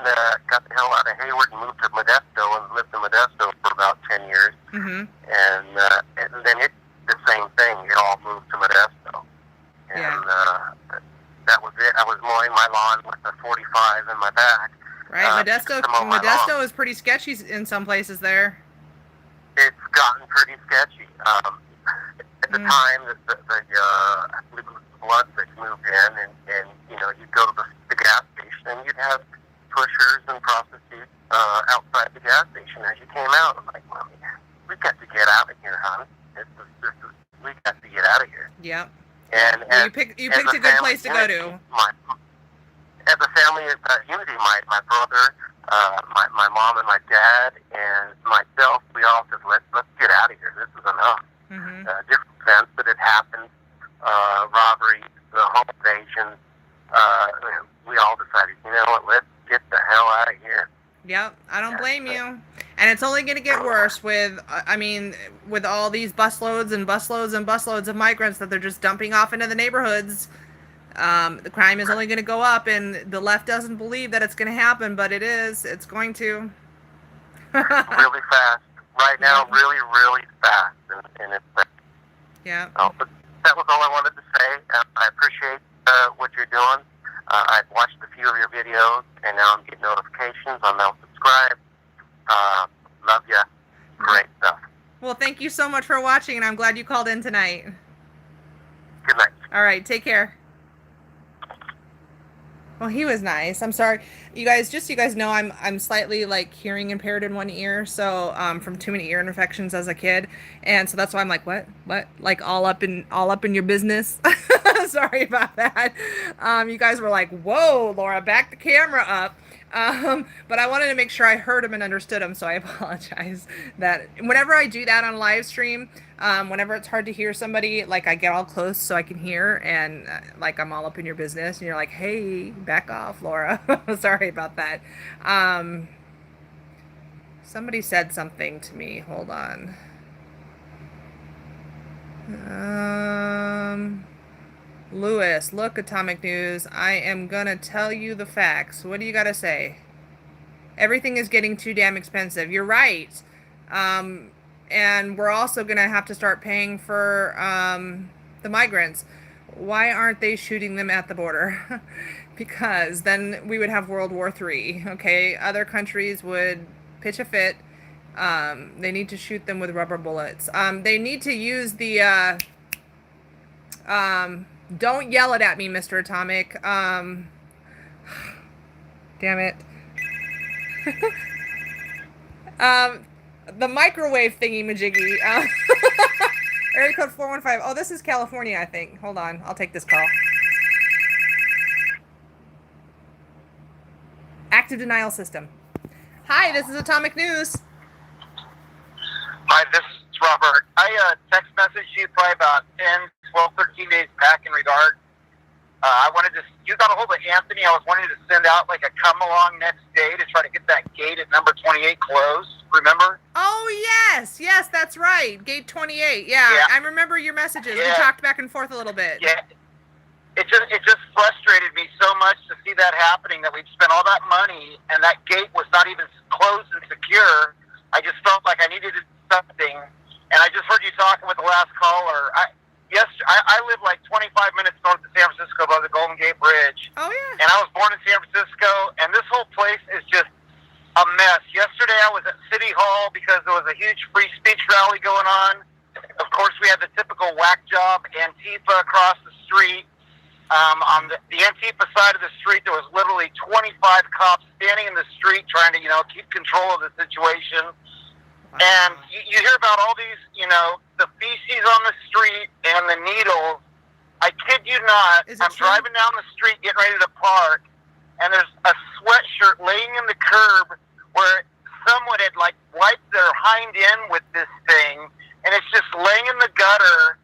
got the hell out of Hayward and moved to Modesto and lived in Modesto for about 10 years. Mm-hmm. And then it the same thing. It all moved to Modesto, and that was it. I was mowing my lawn with a 45 in my back. Right. Modesto is pretty sketchy in some places there. It's gotten pretty sketchy. At the time, the Bloodfish moved in, and you know, you'd go to the gas station, and you'd have pushers and prostitutes outside the gas station as you came out. I'm like, well, we've got to get out of here, hon. We've got to get out of here. Yep. And well, you picked a good place to go to. As a family unity, my brother, my mom and my dad, and myself, we all said, let's get out of here. This is enough. Mm-hmm. Different events that had happened, robberies, the home invasion. We all decided, you know what, let's get the hell out of here. Yep, I don't blame you. And it's only going to get worse with all these busloads and busloads and busloads of migrants that they're just dumping off into the neighborhoods. The crime is only going to go up, and the left doesn't believe that it's going to happen, but it is. It's going to. Really fast. Right now, really, really fast. And it's... Yeah. Oh, but that was all I wanted to say. I appreciate what you're doing. I've watched a few of your videos, and now I'm getting notifications. I'm now subscribed. Love ya. Great stuff. Well, thank you so much for watching, and I'm glad you called in tonight. Good night. All right, take care. Well, he was nice. I'm sorry, you guys. Just so you guys know, I'm slightly like hearing impaired in one ear, so from too many ear infections as a kid, and so that's why I'm like, what, like all up in your business. Sorry about that. You guys were like, whoa, Laura, back the camera up. But I wanted to make sure I heard him and understood him, so I apologize. That whenever I do that on live stream, whenever it's hard to hear somebody, like I get all close so I can hear, and like I'm all up in your business, and you're like, hey, back off, Laura. Sorry about that. Somebody said something to me. Hold on. Lewis, look, Atomic News, I am gonna tell you the facts. What do you gotta say? Everything is getting too damn expensive. You're right. And we're also gonna have to start paying for the migrants. Why aren't they shooting them at the border? Because then we would have World War III. Okay, other countries would pitch a fit. They need to shoot them with rubber bullets. They need to use the don't yell it at me, Mr. Atomic. Damn it. The microwave thingy-majiggy. Area code 415. Oh, this is California, I think. Hold on. I'll take this call. Active denial system. Hi, this is Atomic News. Hi, this is Robert. I text messaged you probably about 10, 12, 13 days back in regard. You got a hold of Anthony. I was wanting to send out like a come along next day to try to get that gate at number 28 closed. Remember? Oh, yes, that's right. Gate 28. Yeah. I remember your messages. We talked back and forth a little bit. Yeah. It just frustrated me so much to see that happening, that we'd spent all that money and that gate was not even closed and secure. I just felt like I needed something. And I just heard you talking with the last caller. I live like 25 minutes north of San Francisco above the Golden Gate Bridge. Oh, yeah. And I was born in San Francisco, and this whole place is just a mess. Yesterday I was at City Hall because there was a huge free speech rally going on. Of course, we had the typical whack job Antifa across the street. On the Antifa side of the street, there was literally 25 cops standing in the street trying to, keep control of the situation. And you hear about all these, the feces on the street and the needles. I kid you not. I'm driving down the street getting ready to park, and there's a sweatshirt laying in the curb where someone had, wiped their hind end with this thing, and it's just laying in the gutter.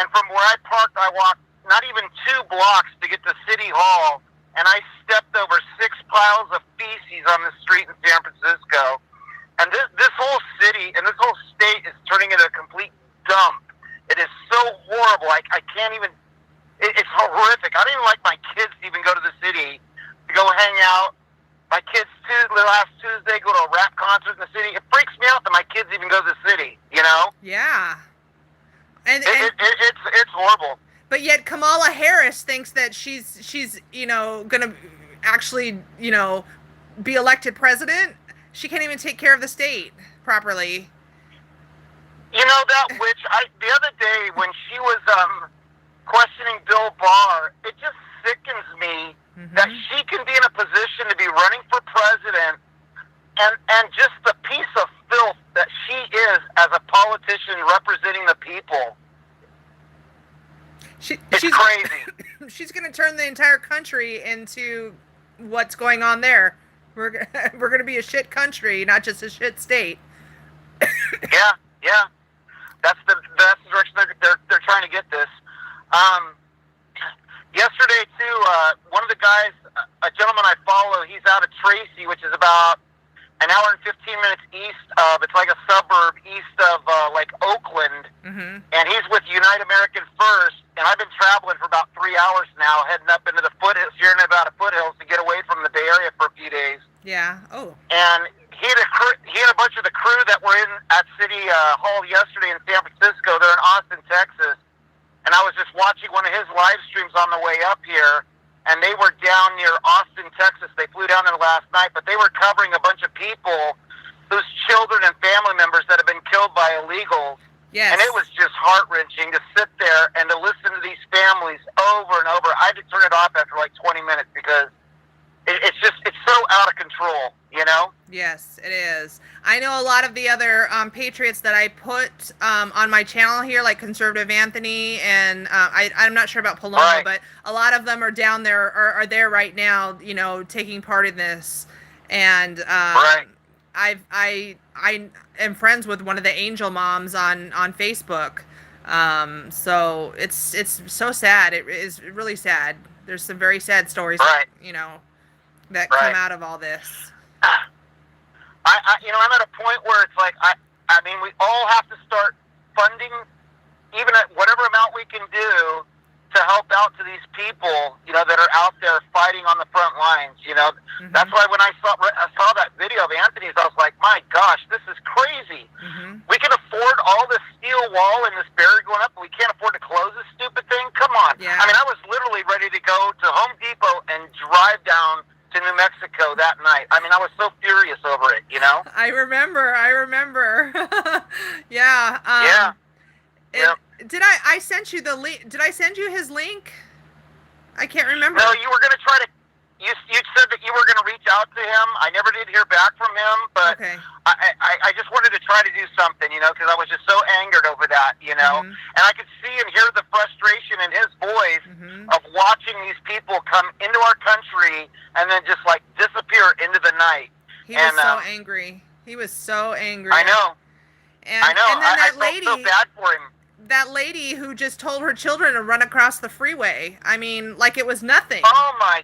And from where I parked, I walked not even 2 blocks to get to City Hall, and I stepped over 6 piles of feces on the street in San Francisco. And this whole city and this whole state is turning into a complete concert in the city. It freaks me out that my kids even go to the city, you know? Yeah. And It's horrible. But yet Kamala Harris thinks that she's gonna actually be elected president. She can't even take care of the state properly. You know that witch? The other day when she was questioning Bill Barr, it just sickens me that she can be in a position to be running for president, and just the piece of filth that she is as a politician representing the people. It's crazy. She's going to turn the entire country into what's going on there. We're going to be a shit country, not just a shit state. Yeah. That's the direction they're trying to get this. Yesterday too, one of the guys, a gentleman I follow, he's out of Tracy, which is about an hour and 15 minutes east of, it's like a suburb east of like Oakland, and he's with United American First, and I've been traveling for about 3 hours now, heading up into the foothills, here in about a foothills to get away from the Bay Area for a few days. Yeah. Oh. And he had a bunch of the crew that were in at City Hall yesterday in San Francisco. They're in Austin, Texas, and I was just watching one of his live streams on the way up here. And they were down near Austin, Texas. They flew down there last night, but they were covering a bunch of people whose children and family members that have been killed by illegals. Yes. And it was just heart-wrenching to sit there and to listen to these families over and over. I had to turn it off after like 20 minutes because it's so out of control, you know? Yes, it is. I know a lot of the other patriots that I put on my channel here, like Conservative Anthony, and I'm not sure about Paloma, right. but a lot of them are down there, are there right now, taking part in this. And right. I am friends with one of the angel moms on Facebook. So it's so sad. It is really sad. There's some very sad stories, right. that come out of all this. I'm at a point where it's like, I mean, we all have to start funding, even at whatever amount we can do, to help out to these people, that are out there fighting on the front lines. That's why when I saw that video of Anthony's, I was like, my gosh, this is crazy. We can afford all this steel wall and this barrier going up, but we can't afford to close this stupid thing. Come on. Yeah. I mean, I was literally ready to go to Home Depot and drive down to New Mexico that night. I mean, I was so furious over it, I remember. Yeah. Yeah. Did I sent you the link? Did I send you his link? I can't remember. No, you were going to try to, you said that you were going to reach out to him. I never did hear back from him, but okay. I just wanted to try to do something, because I was just so angered over that, and I could see and hear the frustration in his voice of watching these people come into our country and then just like disappear into the night. He was so angry. He was so angry. I know. And I know. And then that I felt so bad for him. That lady who just told her children to run across the freeway. I mean, like it was nothing. Oh my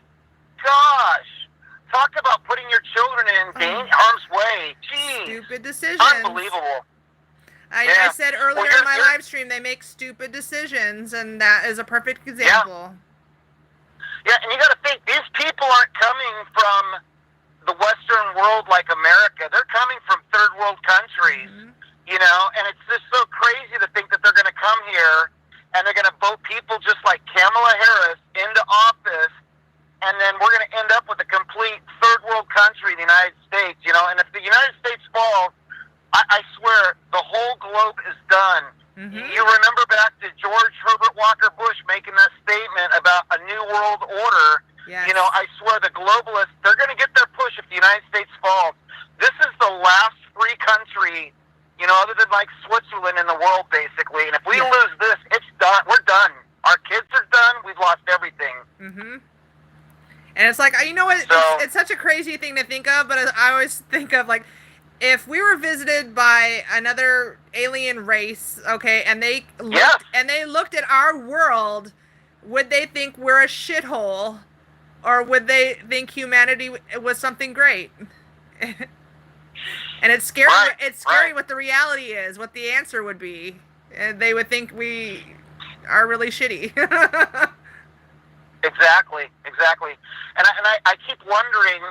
gosh. Talk about putting your children in harm's way. Jeez. Stupid decisions. Unbelievable. I said earlier in my live stream, they make stupid decisions, and that is a perfect example. Yeah, and you got to think, these people aren't coming from the Western world like America. They're coming from third world countries, and it's just so crazy to think that they're going to come here and they're going to vote people just like Kamala Harris into office, and then we're going to end up with a complete third world country, the United States, and if the United States falls, I swear the whole globe is done. You remember back to George Herbert Walker Bush making that statement about a new world order. Yes. I swear the globalists, they're going to get their push if the United States falls. This is the last free country, other than like Switzerland in the world, basically. And if we lose this, it's done. We're done. Our kids are done. We've lost everything. And it's like, you know what? So, it's such a crazy thing to think of, but I always think of like, if we were visited by another alien race, okay, and they looked at our world, would they think we're a shithole, or would they think humanity was something great? And it's scary. Right, it's scary what the reality is, what the answer would be. And they would think we are really shitty. Exactly. And I keep wondering,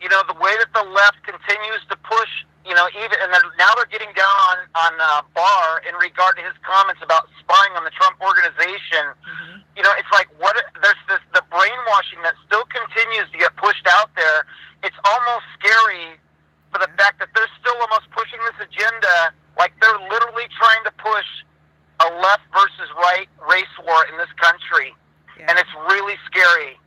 the way that the left continues to push even and now they're getting down on Barr in regard to his comments about spying on the Trump organization. Mm-hmm. It's like there's the brainwashing that still continues to get pushed out there. It's almost scary for the fact that they're still almost pushing this agenda, like they're literally trying to push a left versus right race war in this country, and it's really scary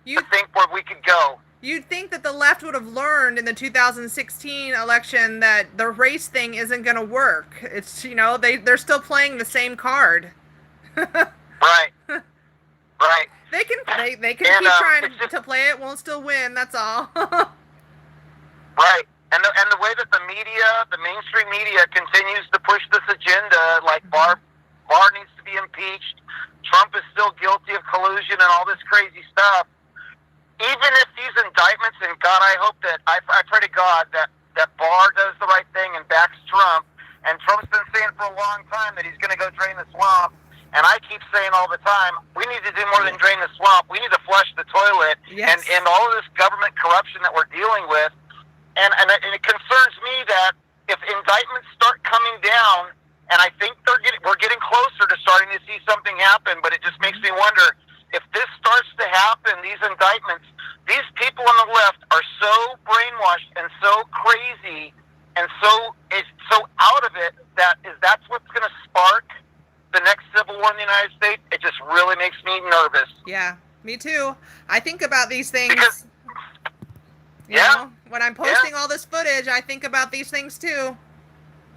to think where we could go. You'd think that the left would have learned in the 2016 election that the race thing isn't going to work. It's, they're still playing the same card. Right. Right. They can keep trying to play it, won't still win, that's all. Right. And the way that the mainstream media continues to push this agenda, like Barr needs to be impeached, Trump is still guilty of collusion and all this crazy stuff. Even if these indictments, and God, I hope that, I pray to God that Barr does the right thing and backs Trump, and Trump's been saying for a long time that he's going to go drain the swamp, and I keep saying all the time, we need to do more than drain the swamp, we need to flush the toilet, and all of this government corruption that we're dealing with, and it concerns me that if indictments start coming down, and I think we're getting closer to starting to see something happen, but it just makes me wonder, if this starts to happen, these indictments, these people on the left are so brainwashed and so crazy and so out of it that's what's going to spark the next civil war in the United States. It just really makes me nervous. Yeah, me too. I think about these things. Because, when I'm posting all this footage, I think about these things too.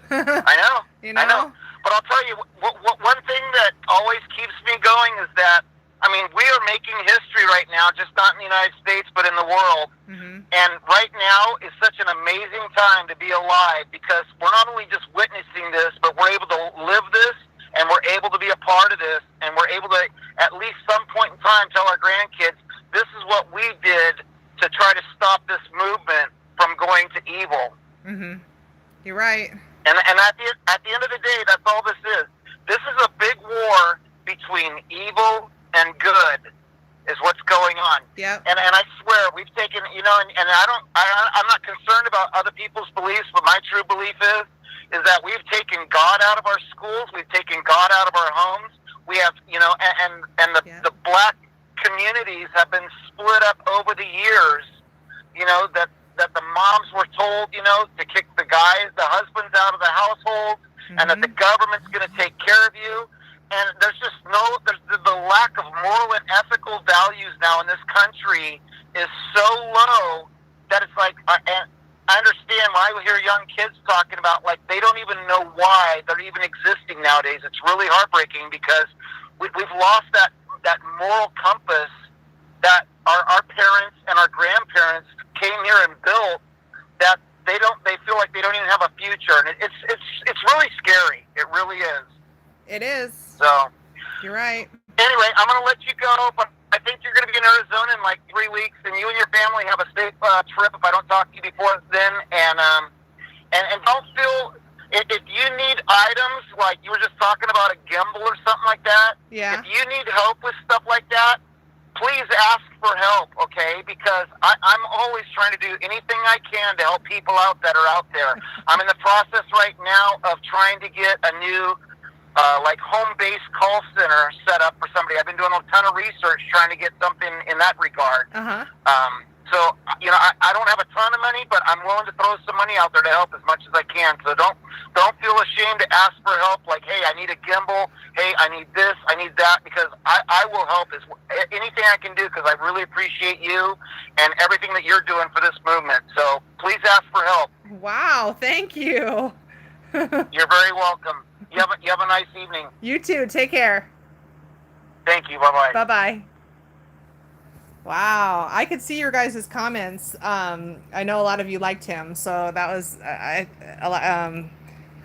I know. I know. But I'll tell you, one thing that always keeps me going is that, we are making history right now, just not in the United States, but in the world. Mm-hmm. And right now is such an amazing time to be alive, because we're not only just witnessing this, but we're able to live this, and we're able to be a part of this, and we're able to, at least some point in time, tell our grandkids, this is what we did to try to stop this movement from going to evil. Mm-hmm. You're right. And at the end of the day, that's all this is. This is a big war between evil and good, is what's going on. Yeah. And I swear we've taken, and I'm not concerned about other people's beliefs, but my true belief is that we've taken God out of our schools, we've taken God out of our homes. We have, the black communities have been split up over the years. That the moms were told, to kick the husbands out of the household, mm-hmm. and that the government's going to take care of you. And there's just there's the lack of moral and ethical values now in this country is so low that it's like, and I understand when I hear young kids talking about, like, they don't even know why they're even existing nowadays. It's really heartbreaking, because we've lost that moral compass that our parents and our grandparents came here and built, that they feel like they don't even have a future. And it's really scary. It really is. It is. So, you're right. Anyway, I'm going to let you go, but I think you're going to be in Arizona in like 3 weeks, and you and your family have a safe trip if I don't talk to you before then. And don't feel, if you need items, like you were just talking about a gimbal or something like that, if you need help with stuff like that, please ask for help, okay? Because I'm always trying to do anything I can to help people out that are out there. I'm in the process right now of trying to get a new home-based call center set up for somebody. I've been doing a ton of research trying to get something in that regard. Uh-huh. So, I don't have a ton of money, but I'm willing to throw some money out there to help as much as I can. So don't feel ashamed to ask for help, like, hey, I need a gimbal, hey, I need this, I need that, because I will help anything I can do, because I really appreciate you and everything that you're doing for this movement. So please ask for help. Wow, thank you. You're very welcome. You have a nice evening. You too. Take care. Thank you. Bye-bye. Bye-bye. Wow, I could see your guys' comments. I know a lot of you liked him, so that was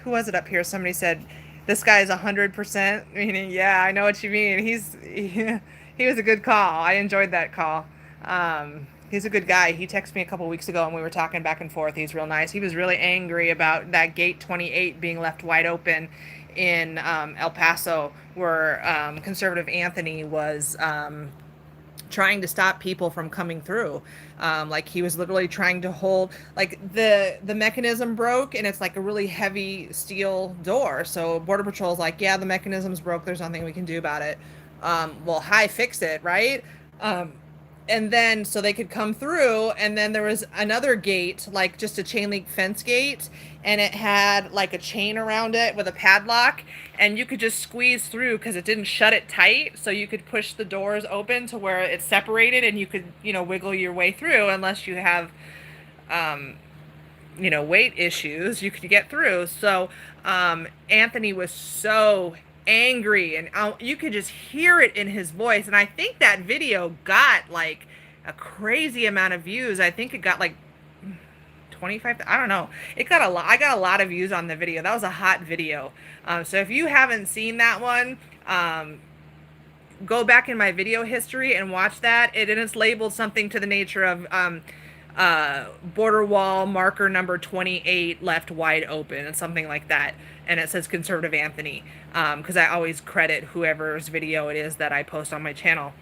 who was it up here? Somebody said this guy is 100%. Meaning, yeah, I know what you mean. He was a good call. I enjoyed that call. He's a good guy. He texted me a couple weeks ago, and we were talking back and forth. He's real nice. He was really angry about that gate 28 being left wide open in El Paso, where conservative Anthony was trying to stop people from coming through. Like he was literally trying to hold, like the mechanism broke, and it's like a really heavy steel door. So Border Patrol's like, yeah, the mechanism's broke. There's nothing we can do about it. Well, hi, fix it, right? And then so they could come through, and then there was another gate, like just a chain link fence gate, and it had like a chain around it with a padlock, and you could just squeeze through because it didn't shut it tight, so you could push the doors open to where it's separated, and you could, you know, wiggle your way through. Unless you have you know, weight issues, you could get through. So Anthony was so angry, and you could just hear it in his voice. And I think that video got like a crazy amount of views. I think it got like 25, I don't know, it got a lot. I got a lot of views on the video. That was a hot video. So if you haven't seen that one, go back in my video history and watch that. It is labeled something to the nature of border wall marker number 28 left wide open, and something like that. And it says Conservative Anthony, because I always credit whoever's video it is that I post on my channel.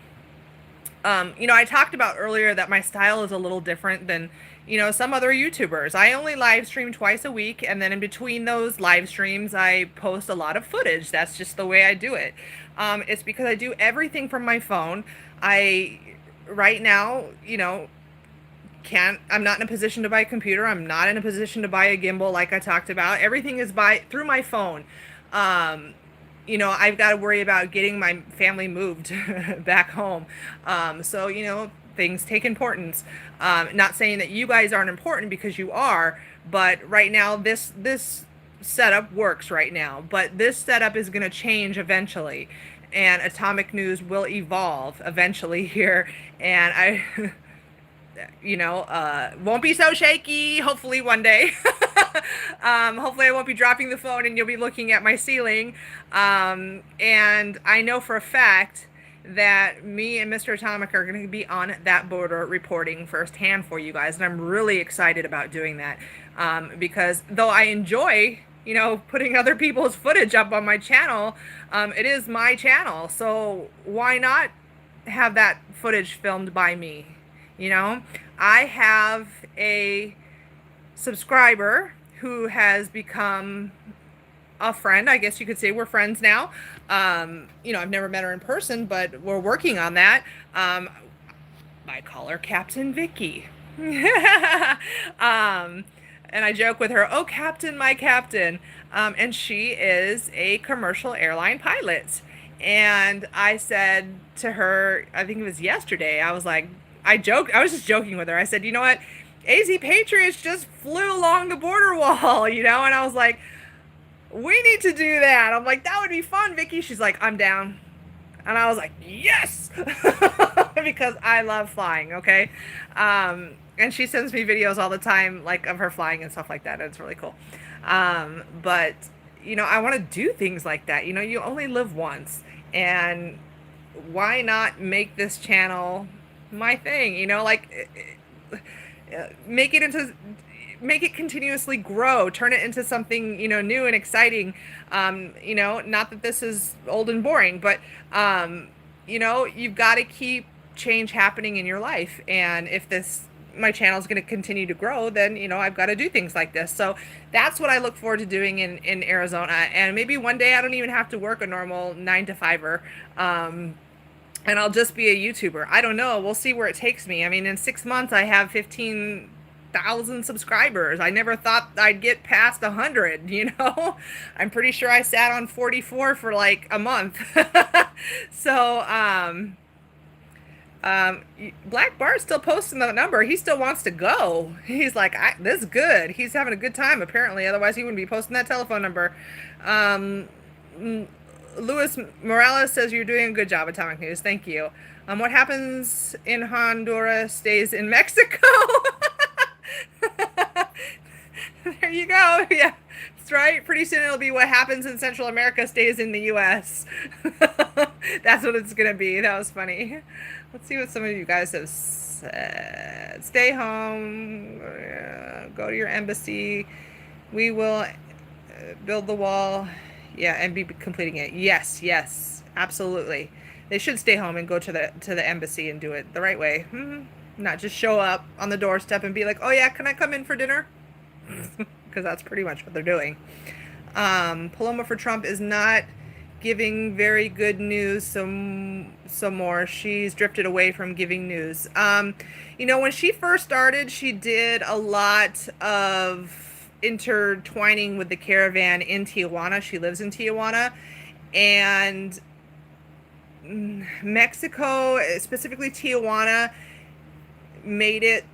You know, I talked about earlier that my style is a little different than, you know, some other YouTubers. I only live stream twice a week, and then in between those live streams, I post a lot of footage. That's just the way I do it. It's because I do everything from my phone. Right now, you know, I'm not in a position to buy a computer. I'm not in a position to buy a gimbal like I talked about. Everything is through my phone. You know, I've got to worry about getting my family moved back home. So, you know, things take importance. Not saying that you guys aren't important, because you are, but right now this setup works right now. But this setup is going to change eventually, and Atomic News will evolve eventually here. And I you know, won't be so shaky, hopefully one day. Hopefully I won't be dropping the phone and you'll be looking at my ceiling. And I know for a fact that me and Mr. Atomic are going to be on that border reporting firsthand for you guys. And I'm really excited about doing that. Because though I enjoy, you know, putting other people's footage up on my channel, it is my channel. So why not have that footage filmed by me? You know, I have a subscriber who has become a friend. I guess you could say we're friends now. You know, I've never met her in person, but we're working on that. I call her Captain Vicky. And I joke with her, oh, Captain, my Captain. And she is a commercial airline pilot. And I said to her, I think it was yesterday, I was like, I was just joking with her. I said, you know what? AZ Patriots just flew along the border wall, you know? And I was like, we need to do that. I'm like, that would be fun, Vicky. She's like, I'm down. And I was like, yes! Because I love flying, okay? And she sends me videos all the time, like, of her flying and stuff like that. It's really cool. But, you know, I want to do things like that. You know, you only live once. And why not make this channel my thing, you know, like make it continuously grow, turn it into something, you know, new and exciting. You know, not that this is old and boring, but you know, you've got to keep change happening in your life. And if my channel is going to continue to grow, then, you know, I've got to do things like this. So that's what I look forward to doing in Arizona. And maybe one day I don't even have to work a normal 9-to-5-er. And I'll just be a YouTuber. I don't know. We'll see where it takes me. I mean, in 6 months, I have 15,000 subscribers. I never thought I'd get past 100, you know? I'm pretty sure I sat on 44 for like a month. So, Black Bart's still posting the number. He still wants to go. He's like, this is good. He's having a good time, apparently. Otherwise, he wouldn't be posting that telephone number. Luis Morales says you're doing a good job, Atomic News. Thank you. What happens in Honduras stays in Mexico. There you go. Yeah, that's right. Pretty soon it'll be what happens in Central America stays in the U.S. That's what it's going to be. That was funny. Let's see what some of you guys have said. Stay home. Go to your embassy. We will build the wall. Yeah, and be completing it. Yes, absolutely. They should stay home and go to the embassy and do it the right way. Not just show up on the doorstep and be like, "Oh yeah, can I come in for dinner?" Because that's pretty much what they're doing. Paloma for Trump is not giving very good news. Some more. She's drifted away from giving news. When she first started, she did a lot of intertwining with the Caravan in Tijuana. She lives in Tijuana, and Mexico, specifically Tijuana, made it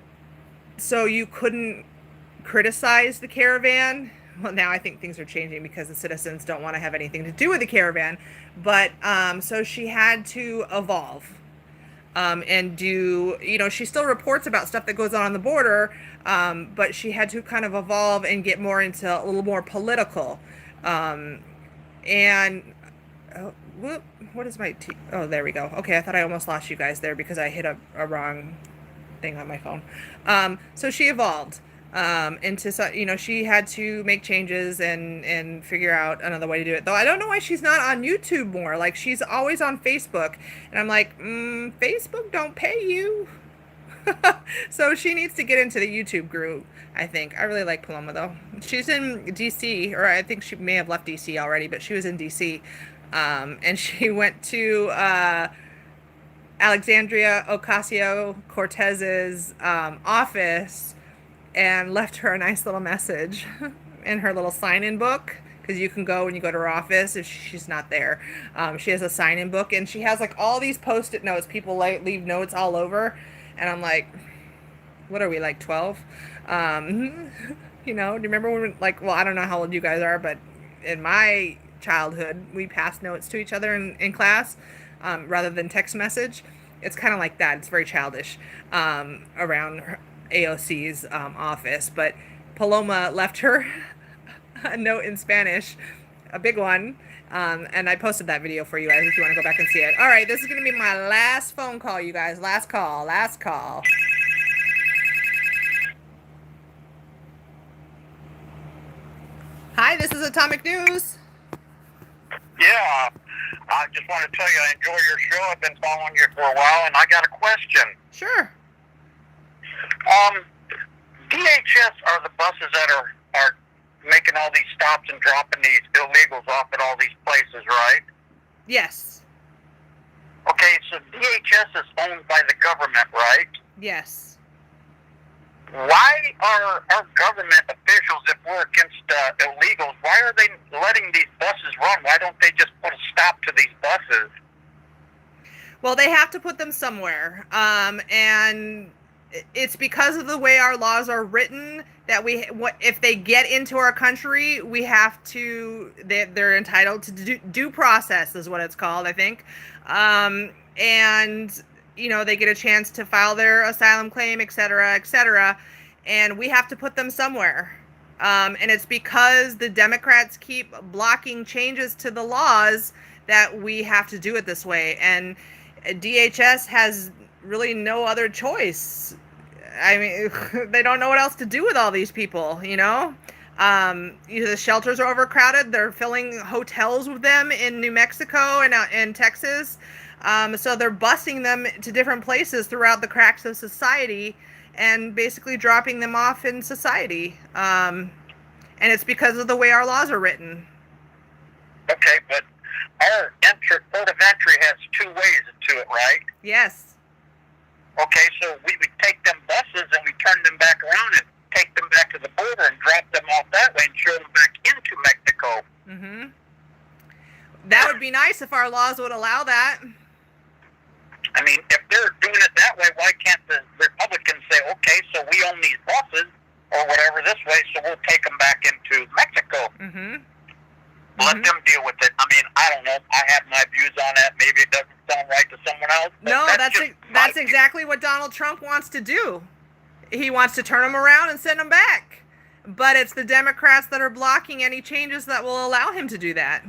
so you couldn't criticize the Caravan. Well, now I think things are changing because the citizens don't want to have anything to do with the Caravan. But so she had to evolve and do, she still reports about stuff that goes on the border, but she had to kind of evolve and get more into a little more political. What is my oh, there we go. Okay, I thought I almost lost you guys there because I hit a wrong thing on my phone. So she evolved. She had to make changes and figure out another way to do it. Though I don't know why she's not on YouTube more. Like, she's always on Facebook. And I'm like, Facebook don't pay you. So she needs to get into the YouTube group, I think. I really like Paloma, though. She's in D.C., or I think she may have left D.C. already, but she was in D.C. And she went to Alexandria Ocasio-Cortez's office and left her a nice little message in her little sign-in book, because you can go when you go to her office if she's not there. She has a sign-in book, and she has like all these post-it notes. People leave notes all over, and I'm like, what are we, like 12? Do you remember when, like, well, I don't know how old you guys are, but in my childhood, we passed notes to each other in class rather than text message. It's kind of like that. It's very childish around her AOC's office. But Paloma left her a note in Spanish, a big one, and I posted that video for you guys if you want to go back and see it. All right, this is going to be my last phone call, you guys. Last call. Hi, this is Atomic News. Yeah, I just want to tell you I enjoy your show. I've been following you for a while, and I got a question. Sure. DHS are the buses that are making all these stops and dropping these illegals off at all these places, right? Yes. Okay, so DHS is owned by the government, right? Yes. Why are our government officials, if we're against illegals, why are they letting these buses run? Why don't they just put a stop to these buses? Well, they have to put them somewhere. And it's because of the way our laws are written that if they get into our country, we have to, they're entitled to due process is what it's called, I think. And they get a chance to file their asylum claim, et cetera, and we have to put them somewhere. And it's because the Democrats keep blocking changes to the laws that we have to do it this way. And DHS has really no other choice. I mean, they don't know what else to do with all these people, the shelters are overcrowded. They're filling hotels with them in New Mexico and in Texas. So they're busing them to different places throughout the cracks of society and basically dropping them off in society. And it's because of the way our laws are written. Okay, but our port of entry has two ways to it, right? Yes. Okay, so we take them buses and we turn them back around and take them back to the border and drop them off that way and show them back into Mexico. Mm-hmm. That would be nice if our laws would allow that. I mean, if they're doing it that way, why can't the Republicans say, okay, so we own these buses or whatever this way, so we'll take them back into Mexico. Mm-hmm. Let them deal with it. I mean, I don't know. I have my views on that. Maybe it doesn't sound right to someone else. No, that's exactly what Donald Trump wants to do. He wants to turn them around and send them back. But it's the Democrats that are blocking any changes that will allow him to do that.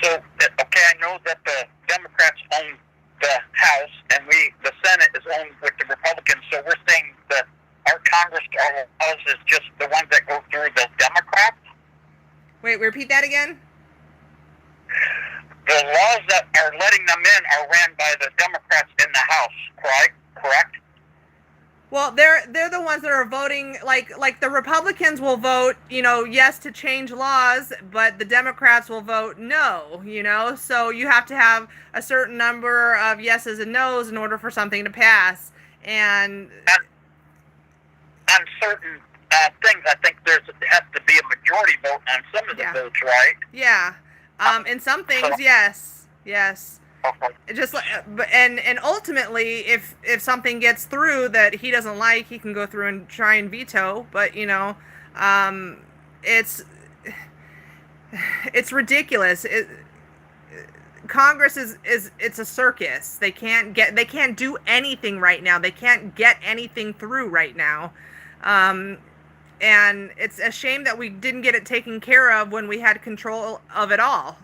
So, okay, I know that the Democrats own the House and the Senate is owned with the Republicans. So we're saying that our Congress, our laws is just the ones that go through the Democrats? Wait, repeat that again? the laws that are letting them in are ran by the Democrats in the House, correct? Well, they're the ones that are voting, like the Republicans will vote, yes to change laws, but the Democrats will vote no, so you have to have a certain number of yeses and nos in order for something to pass. And on certain things, I think there has to be a majority vote on some of the votes, right? Yeah. In some things, yes. Okay. Just like, and ultimately, if something gets through that he doesn't like, he can go through and try and veto. But it's ridiculous. Congress is it's a circus. They can't do anything right now. They can't get anything through right now. And it's a shame that we didn't get it taken care of when we had control of it all,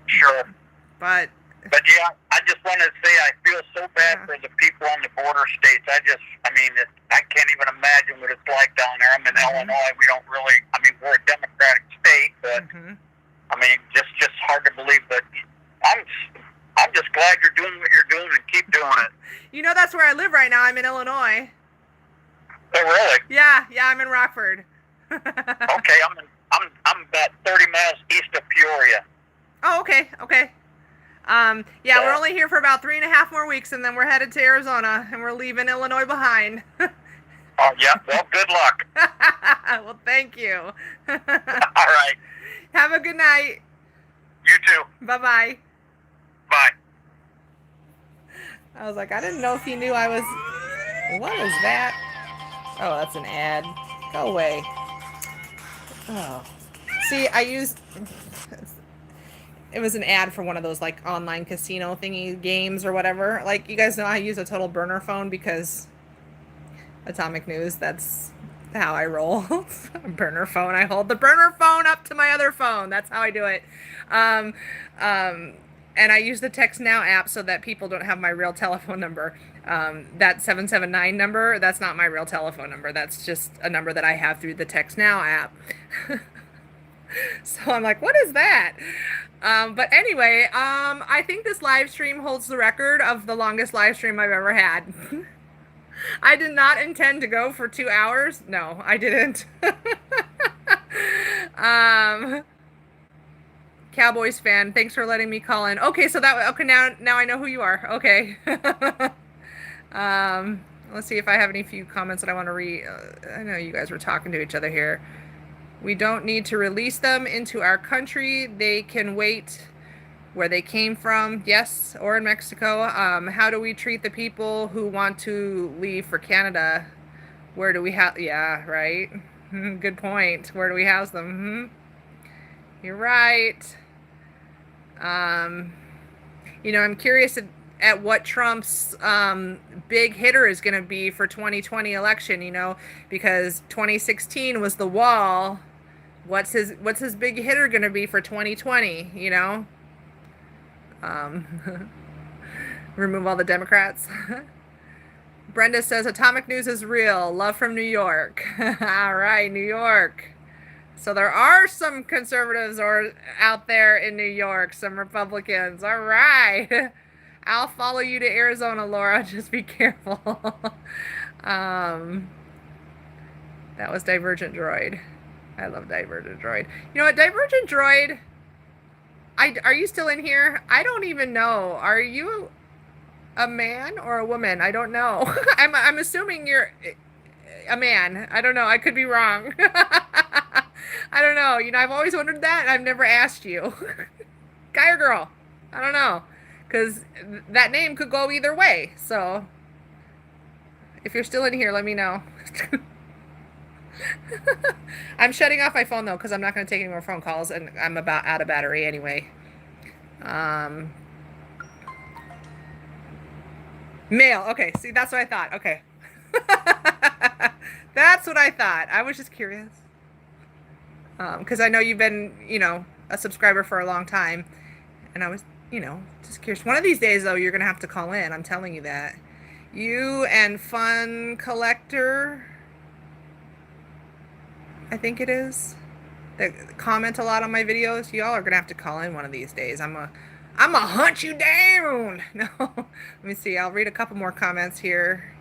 Sure. But yeah, I just want to say I feel so bad for the people on the border states. I can't even imagine what it's like down there. I'm in Illinois. We don't really, we're a Democratic state, but just hard to believe. But I'm just glad you're doing what you're doing and keep doing it. That's where I live right now. I'm in Illinois. Oh, really? Yeah, I'm in Rockford. Okay, I'm about 30 miles east of Peoria. Oh, okay. We're only here for about 3.5 more weeks, and then we're headed to Arizona, and we're leaving Illinois behind. Oh, yeah. Well, good luck. Well, thank you. All right. Have a good night. You too. Bye-bye. Bye. I was like, I didn't know if he knew I was... What is that? Oh, that's an ad. Go away. Oh. See, I used... It was an ad for one of those, like, online casino thingy games or whatever. Like, you guys know I use a total burner phone because Atomic News, that's how I roll. A burner phone. I hold the burner phone up to my other phone. That's how I do it. And I use the Text Now app so that people don't have my real telephone number. That 779 number, that's not my real telephone number. That's just a number that I have through the Text Now app. So I'm like, what is that? But anyway, I think this live stream holds the record of the longest live stream I've ever had. I did not intend to go for 2 hours. No, I didn't. Cowboys fan, thanks for letting me call in. Okay, so now I know who you are. Okay. Let's see if I have any few comments that I want to read. I know you guys were talking to each other here. We don't need to release them into our country. They can wait where they came from. Yes, or in Mexico. How do we treat the people who want to leave for Canada? Where do we have... Yeah, right. Good point. Where do we house them? You're right. I'm curious at what Trump's big hitter is going to be for 2020 election, because 2016 was the wall. What's his big hitter going to be for 2020, Remove all the Democrats. Brenda says, Atomic News is real. Love from New York. All right, New York. So there are some conservatives out there in New York, some Republicans. All right. I'll follow you to Arizona, Laura. Just be careful. That was Divergent Droid. I love Divergent Droid. You know what, Divergent Droid, are you still in here? I don't even know. Are you a man or a woman? I don't know. I'm assuming you're a man. I don't know. I could be wrong. I don't know. I've always wondered that, and I've never asked you. Guy or girl? I don't know. Because that name could go either way. So, if you're still in here, let me know. I'm shutting off my phone, though, because I'm not going to take any more phone calls, and I'm about out of battery anyway. Male. Okay, see, that's what I thought. Okay. That's what I thought. I was just curious. Because I know you've been, a subscriber for a long time. And I was, just curious. One of these days, though, you're going to have to call in. I'm telling you that. You and Fun Collector, I think it is. that comment a lot on my videos, y'all are gonna have to call in one of these days. I'm gonna hunt you down. No, let me see. I'll read a couple more comments here.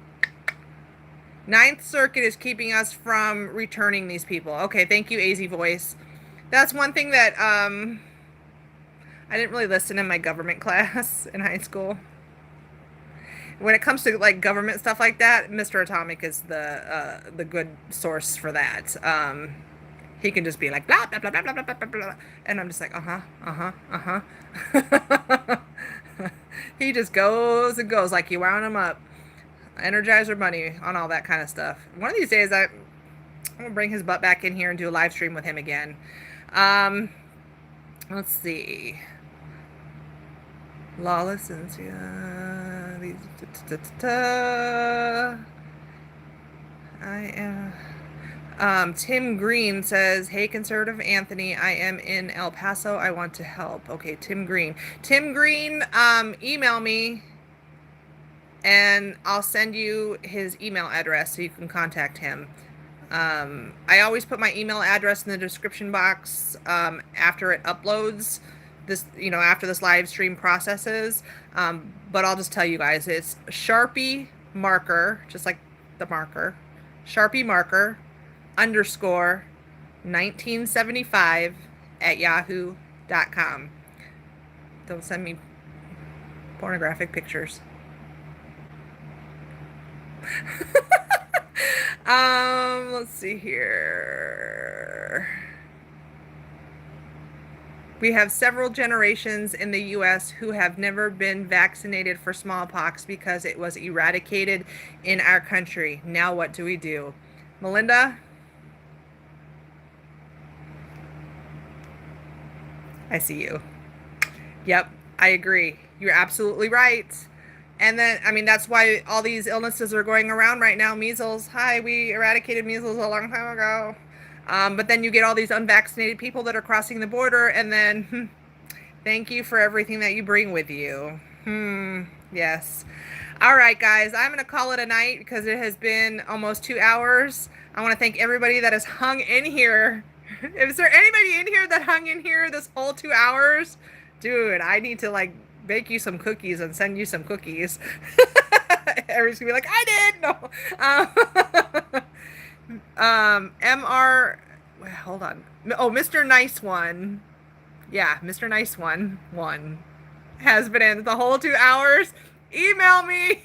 Ninth Circuit is keeping us from returning these people. Okay, thank you, AZ Voice. That's one thing that I didn't really listen in my government class in high school. When it comes to like government stuff like that, Mr. Atomic is the good source for that. He can just be like blah blah blah blah blah blah blah blah, and I'm just like He just goes and goes like you wound him up. Energizer Bunny on all that kind of stuff. One of these days I'm gonna bring his butt back in here and do a live stream with him again. Let's see. Lawless and I am Tim Green says, hey conservative Anthony, I am in El Paso, I want to help. Okay, Tim Green, email me and I'll send you his email address so you can contact him. I always put my email address in the description box after it uploads this, after this live stream processes. But I'll just tell you guys, it's Sharpie marker, just like the marker, Sharpie marker _ 1975 at yahoo.com. Don't send me pornographic pictures. Let's see here. We have several generations in the U.S. who have never been vaccinated for smallpox because it was eradicated in our country. Now what do we do? Melinda? I see you. Yep, I agree. You're absolutely right. And then, that's why all these illnesses are going around right now. Measles. Hi, we eradicated measles a long time ago. But then you get all these unvaccinated people that are crossing the border, and then thank you for everything that you bring with you. Yes. All right, guys, I'm going to call it a night because it has been almost 2 hours. I want to thank everybody that has hung in here. Is there anybody in here that hung in here this whole 2 hours? Dude, I need to bake you some cookies and send you some cookies. Everybody's gonna be like, I did. No. MR. Wait, hold on. Oh, Mr. Nice One. Yeah, Mr. Nice One has been in the whole 2 hours. Email me.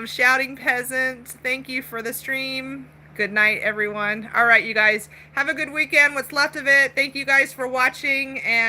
Shouting Peasant. Thank you for the stream. Good night, everyone. All right, you guys. Have a good weekend. What's left of it. Thank you guys for watching. And